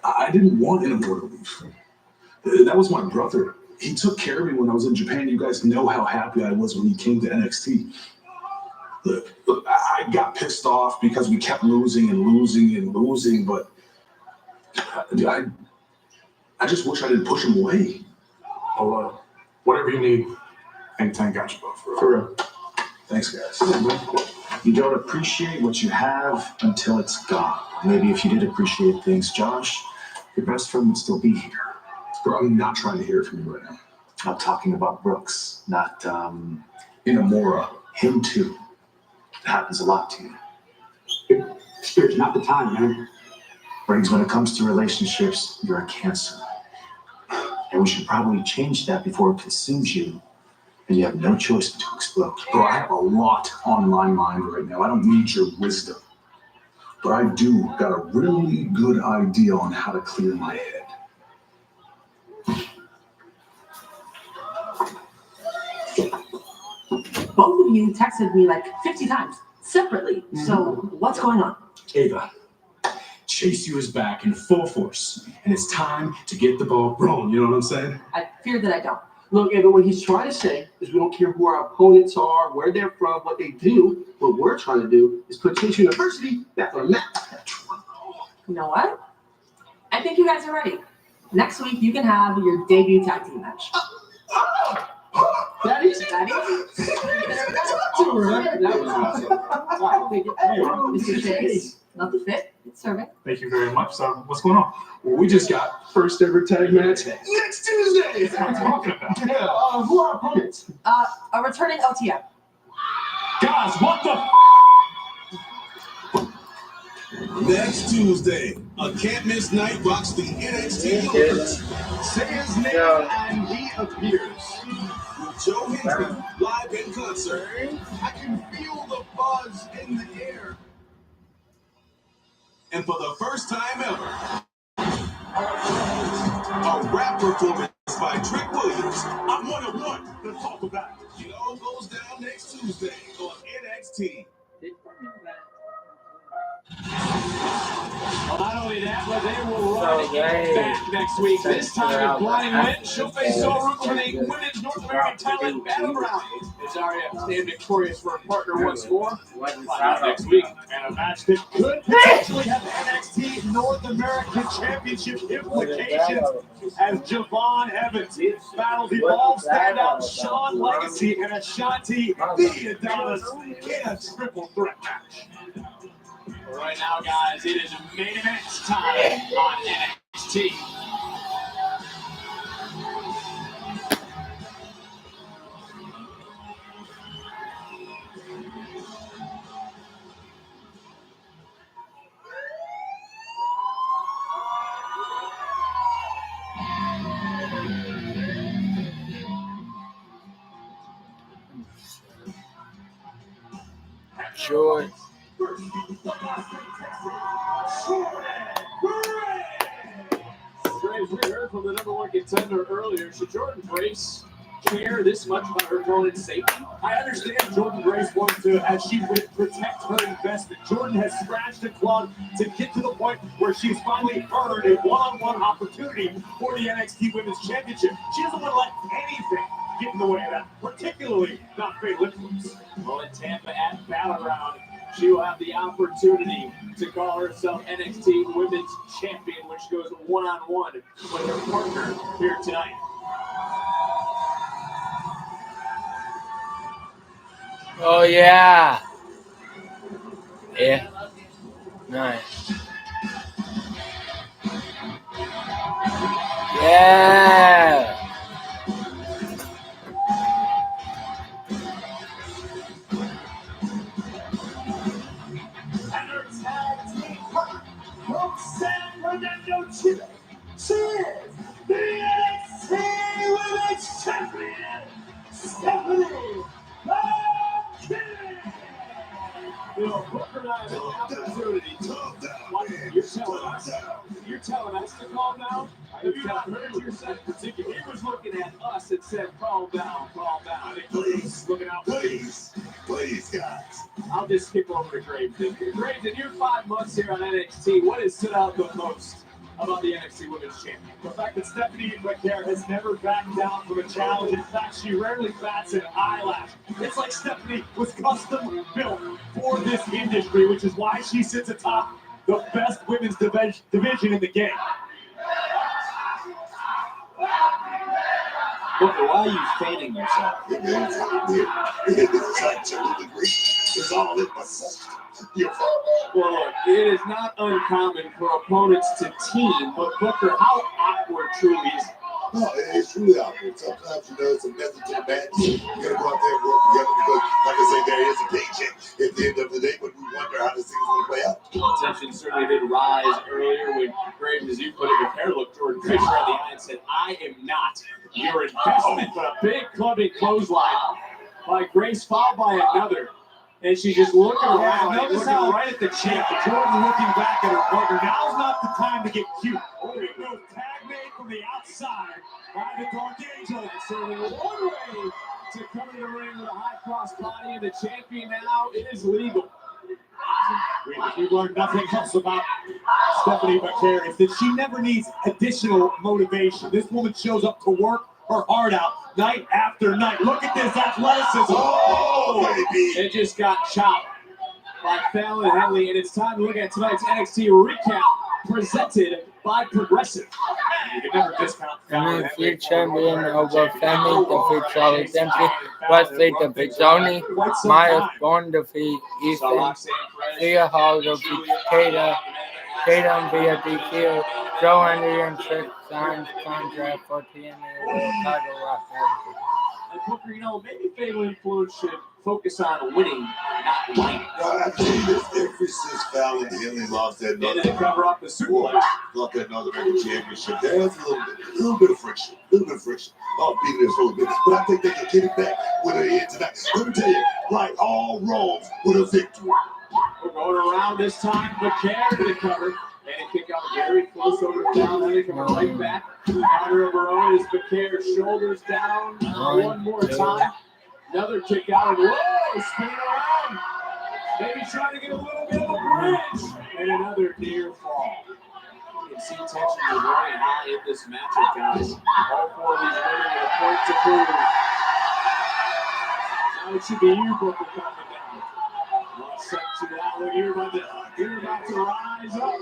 I didn't want any more to leave. That was my brother. He took care of me when I was in Japan. You guys know how happy I was when he came to NXT. Look, I got pissed off because we kept losing and losing and losing, but I just wish I didn't push him away. Oh, whatever you need. Anytime, got you, bro. For real. Thanks, guys. You don't appreciate what you have until it's gone. Maybe if you did appreciate things, Josh, your best friend would still be here. Bro, I'm not trying to hear it from you right now. I'm talking about Brooks, not Inamura. Him too. It happens a lot to you. There's not the time, man. Briggs, when it comes to relationships, you're a cancer. And we should probably change that before it consumes you and you have no choice but to explode. Bro, I have a lot on my mind right now. I don't need your wisdom. But I do got a really good idea on how to clear my head. Both of you texted me like 50 times separately. So what's going on? Ava, Chase U is back in full force, and it's time to get the ball rolling. You know what I'm saying? I fear that I don't. Look, Ava, what he's trying to say is we don't care who our opponents are, where they're from, what they do. What we're trying to do is put Chase University back on the map. You know what? I think you guys are ready. Next week, you can have your debut tag team match. That easy? That easy? That was awesome. Mr. Chase, love the fit. It's serving. Thank you very much. So, what's going on? Well, we just got first ever tag match next Tuesday. That's what I'm talking about. Yeah, who are our opponents? A returning LTM. Guys, what the? Next Tuesday, a can't miss night rocks the NXT universe. Say his name and he appears. With Joe Hinton live in concert. I can feel the buzz in the air. And for the first time ever, a rap performance by Trick Williams. I'm 101. Let's talk about it. It all goes down next Tuesday on NXT. Well, not only that, but they will run back next week. This time with Blind Win, she'll face Soul for the Women's North American title at Battleground. As Arya stayed victorious for a partner once more. Next week, and a match that could potentially have NXT North American Championship implications as Javon Evans battles the all-standout Shawn Legacy and Ashanti the Adonis in a triple threat match. Right now, guys, it is main event time on NXT. Sure. Graves, we heard from the number one contender earlier. Should Jordan Grace care this much about her opponent's safety? I understand Jordan Grace wants to, as she would, protect her investment. Jordan has scratched and clawed to get to the point where she's finally earned a one-on-one opportunity for the NXT Women's Championship. She doesn't want to let anything get in the way of that, particularly not fatal influence. Well, in Tampa at Battleground, she will have the opportunity to call herself NXT Women's Champion when she goes one-on-one with her partner here tonight. Oh, yeah. Yeah. Nice. Yeah. And her tag team partner from San Fernando, Chile. She is the NXT Women's Champion, Stephanie McKinnon. Booker and I have an opportunity. You're telling us to calm down? Have you not heard your son in particular? He was looking at us and said, calm down, calm down. Please, looking out. please, guys. I'll just skip over to Graves. Graves, in your 5 months here on NXT, what has stood out the most about the NXT Women's Champion? The fact that Stephanie McKinnon has never backed down from a challenge. In fact, she rarely bats an eyelash. It's like Stephanie was custom built for this industry, which is why she sits atop the best women's division in the game. Booker, why are you fanning yourself? It's hot there. It's like 2 degrees. It's all in my system. You feel me? Well, look, it is not uncommon for opponents to team, but Booker, how awkward truly is it? No, it's really awkward. Sometimes, it's a method to the madness. You gotta go out there and work together because, like I say, there is a paycheck at the end of the day, but we wonder how this thing's gonna play out. Tension certainly did rise earlier when Graves, as you put it, your hair looked Jordan Fisher at the eye and said, I am not your investment. But a big clubbing clothesline by Grace, followed by another. And she's just looking around. Notice how right at the champ, Jordan looking back at her partner. Now's not the time to get cute. There goes tag made from the outside by the Dark Angel. Certainly one way to come into the ring with a high cross body, and the champion now is legal. We've learned nothing else about Stephanie McCary is that she never needs additional motivation. This woman shows up to work her heart out night after night. Look at this athleticism. Oh, baby. It just got chopped by Fallon Henley, and it's time to look at tonight's NXT recap presented by Progressive. You can never discount Fallon Henley. NXT champion over Family defeat Charlie Dempsey. Wesley defeat Tony. Myers Born defeat Ethan. Thea Hall defeat Kata. Tatum via DQ. Joe Henry and Trick signs contract for TNA World Title Rock. And Booker, maybe Fatal Influence should focus on winning, not winning. I tell you this, ever since Fallon Henley lost that They didn't cover up the Superplex. Lost that North American Championship, there's a little bit of friction. I'll be there for a minute, but I think they can get it back with a hit tonight. Let me tell you, right all wrongs with a victory. We're going around this time, McCary to the cover. And a kick out very close over down. Henry coming right back. Counter of her own is McCary, shoulders down. One more time. Another kick out. And whoa, spinning around. Maybe trying to get a little bit of a bridge. And another near fall. You can see tensions are running high in this matchup, guys. All four of these women with a point to prove. Now it should be you, Booker, coming down. Well, set to that one. You're about to rise up.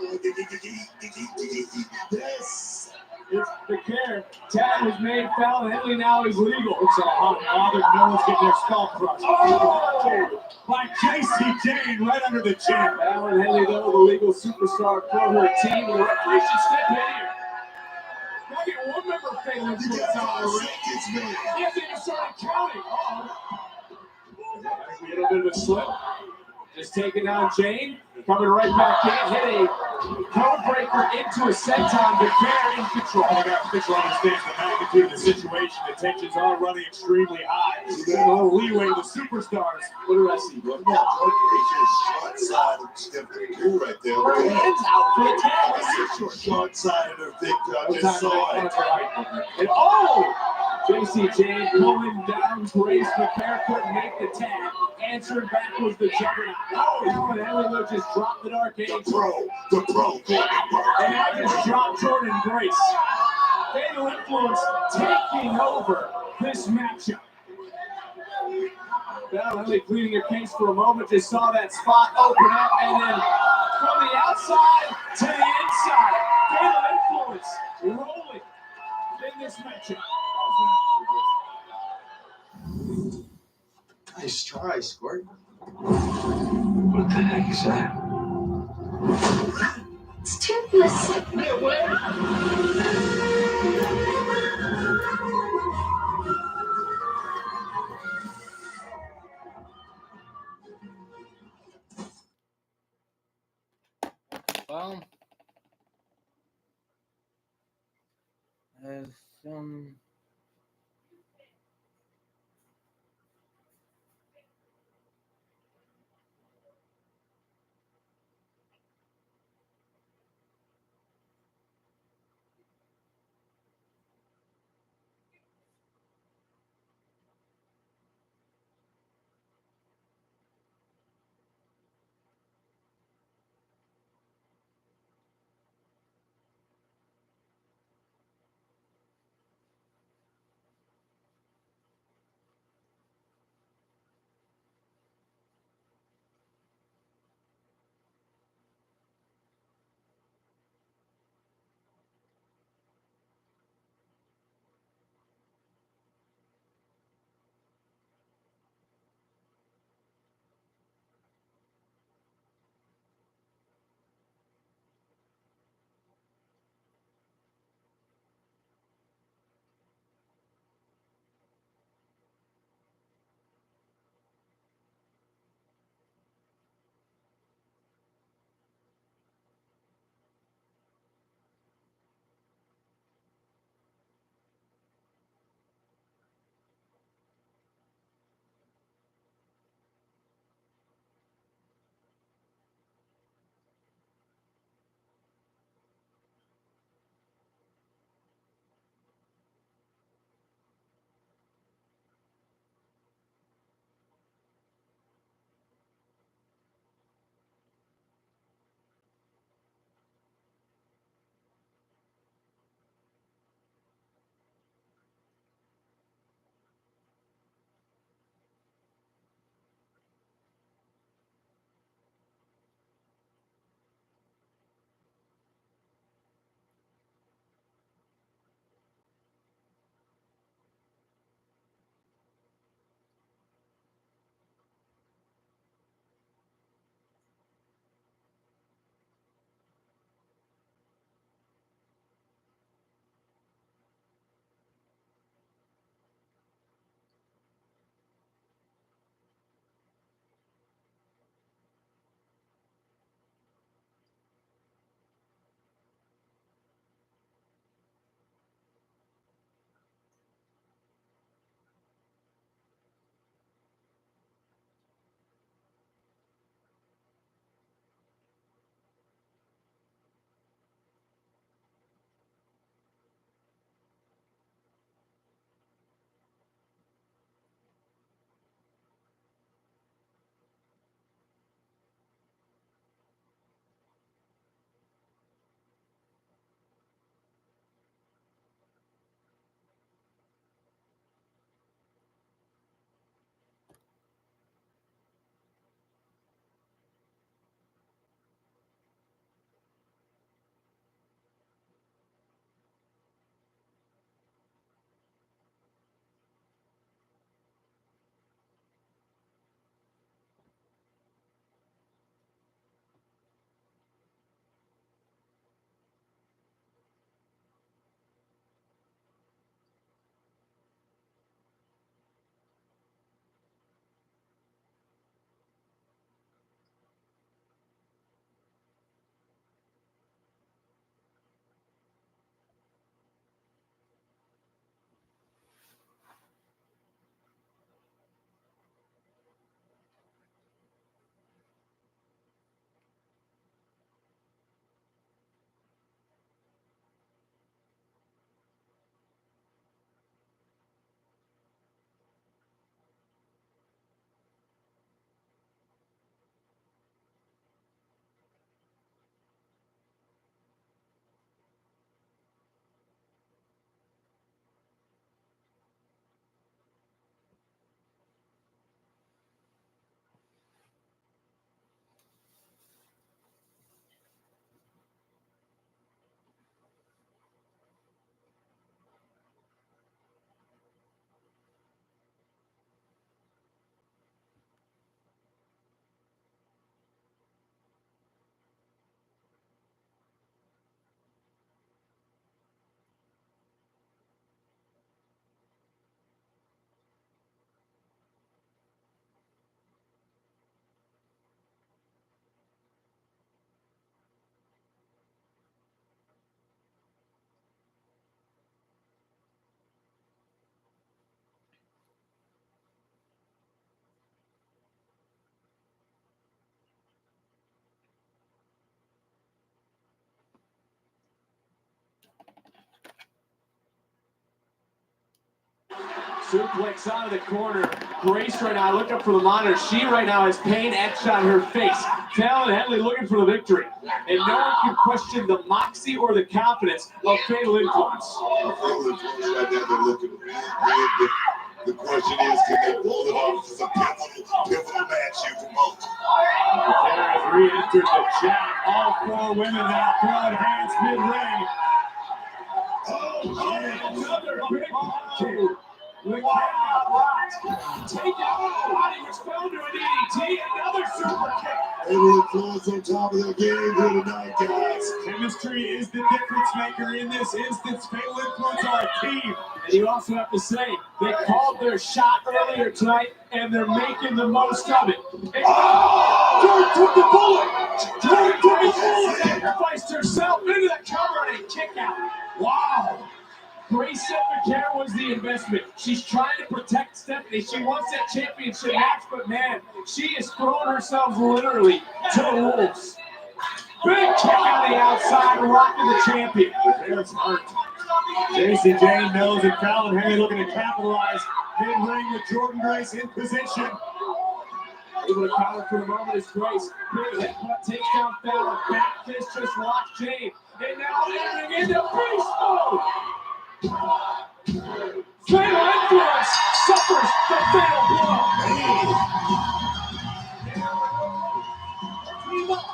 Yes. It's McCary. Tag was made. Fallon Henley now is legal. Looks like a hot bother. No one's getting their skull crushed. Oh! By JC Jane right under the chin. Fallon Henley, though, the legal superstar for her team. The referee should step in here. Now get one member of Fatal Influence on the ring. He hasn't even started counting. A little bit of a slip. Just taking down Jane. Coming right back in. Hit a code breaker into a senton. McCary in control. I got official understands the magnitude of the situation. The tensions are running extremely high. A little leeway to the superstars. What do I see? What about short side of Stephanie McCary right there? Her hands out for the tag. Short side of her victory. I just saw it. And JC Jane pulling down Grace. McCary couldn't make the tag. Answering back was the juggernaut. Fallon Henley just dropped the Dark Angel. The pro. And I just dropped Jordan Grace. Fatal Influence taking over this matchup. Fallon Henley pleading her case for a moment. Just saw that spot open up, and then from the outside to the inside. Fatal Influence rolling in this matchup. Nice try, Squirt. What the heck is that? It's toothless. Well, there's some Suplex out of the corner. Grace right now, look up for the monitor. She right now has pain etched on her face. Fallon Henley looking for the victory. And no one can question the moxie or the confidence of Fatal Influence. Fatal Influence right now, they're looking real good. The question is, can they pull it off? This is a pivotal match you promote. There has re-entered the chat. All four women now throwing hands mid-ring. Another big kick. Look out, right. Take it out of the body, which fell to an EDT. Another super kick. Fatal Influence on top of their game here tonight, guys. Chemistry is the difference maker in this instance. Fatal Influence are a team. And you also have to say, they called their shot earlier tonight, and they're making the most of it. Jordan took the bullet. Jordan took the bullet. Sacrificed herself into the cover and a kick out. Wow. Grace Becerra was the investment. She's trying to protect Stephanie. She wants that championship match, but man, she is throwing herself literally to the wolves. Big kick on the outside, rocking the champion. There's hurt. Jacy Jane knows that Fallon Henley looking to capitalize. Mid-ring with Jordan Grace in position. Able to counter for the moment is Grace. Big hip cut takes down Fallon. Back fist just locks Jane. And now entering into beast mode. Fatal Influence suffers the fatal blow. Team up,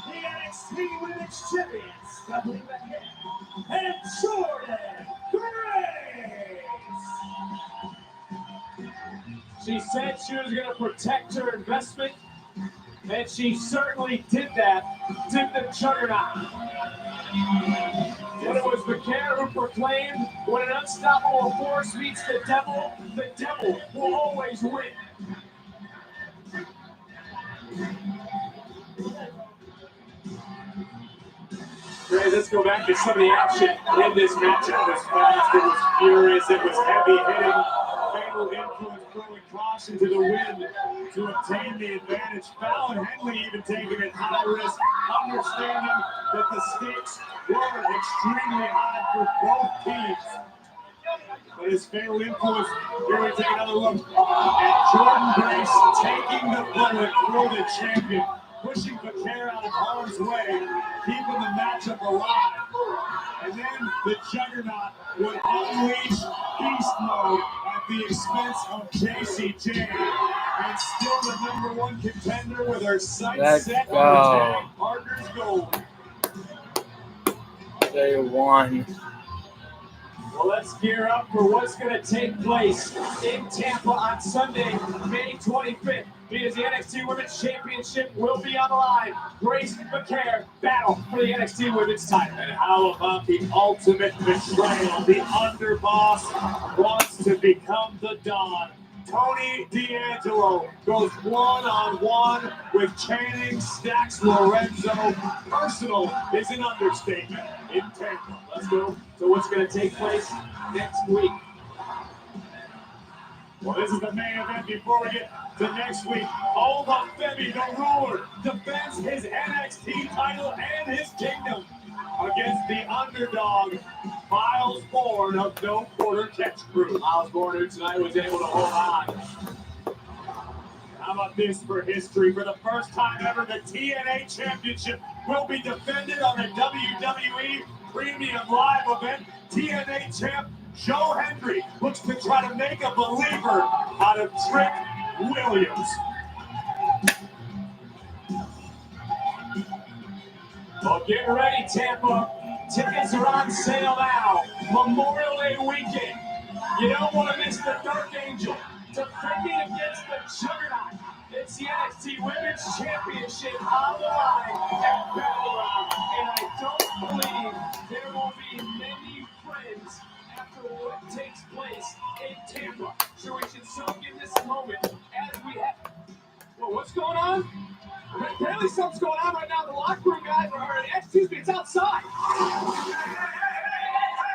the NXT Women's Champions, Stephanie McMahon and Jordan Grace. She said she was going to protect her investment, and she certainly did that. Did the juggernaut. But it was Becerra who proclaimed, when an unstoppable force meets the devil will always win. Great, let's go back to some of the action in this match. It was fast, it was furious, it was heavy hitting. Fatal Influence throwing caution to the wind to obtain the advantage. Fallon Henley even taking it high risk, understanding that the stakes were extremely high for both teams. But his Fatal Influence, here we take another look at Jordan Grace taking the bullet for the champion, pushing Becerra out of harm's way, keeping the matchup alive. And then the juggernaut would unleash beast mode at the expense of Jacy Jane. And still the #1 contender with her sights set on her tag partner's goal. They won. Well, let's gear up for what's going to take place in Tampa on Sunday, May 25th. Because the NXT Women's Championship will be on the line. Grace Becerra battle for the NXT Women's title. And how about the ultimate betrayal? The underboss wants to become the Don. Tony D'Angelo goes one-on-one with Channing Stacks Lorenzo. Personal is an understatement in Tampa. Let's go to what's going to take place next week. Well, this is the main event before we get to next week. Alba Femi, the ruler, defends his NXT title and his kingdom against the underdog, Miles Bourne of No Quarter Catch Crew. Miles Bourne, who tonight was able to hold on. How about this for history? For the first time ever, the TNA Championship will be defended on a WWE Premium Live event. TNA champ Joe Hendry looks to try to make a believer out of Trick Williams. Well, get ready, Tampa. Tickets are on sale now. Memorial Day weekend. You don't want to miss the Dark Angel defending against the Juggernaut. It's the NXT Women's Championship on the line at Battleground. And I don't believe there will be many friends after what takes place in Tampa. So we should soak in this moment as we have. Well, what's going on? Apparently something's going on right now in the locker room, guys. Or excuse me, it's outside.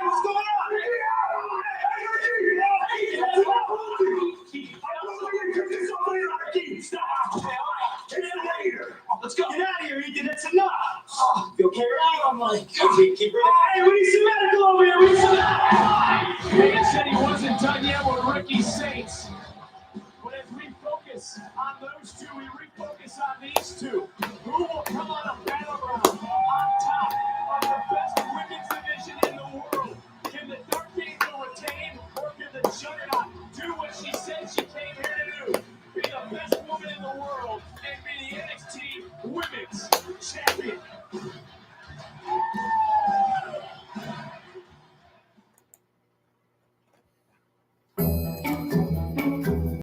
What's going on? Let's go. Get out of here, Ethan. That's enough. You okay? I'm like, keep it. Hey, we need some medical over here. We need some medical. He said he wasn't done yet with Ricky. on these two. Who will come on up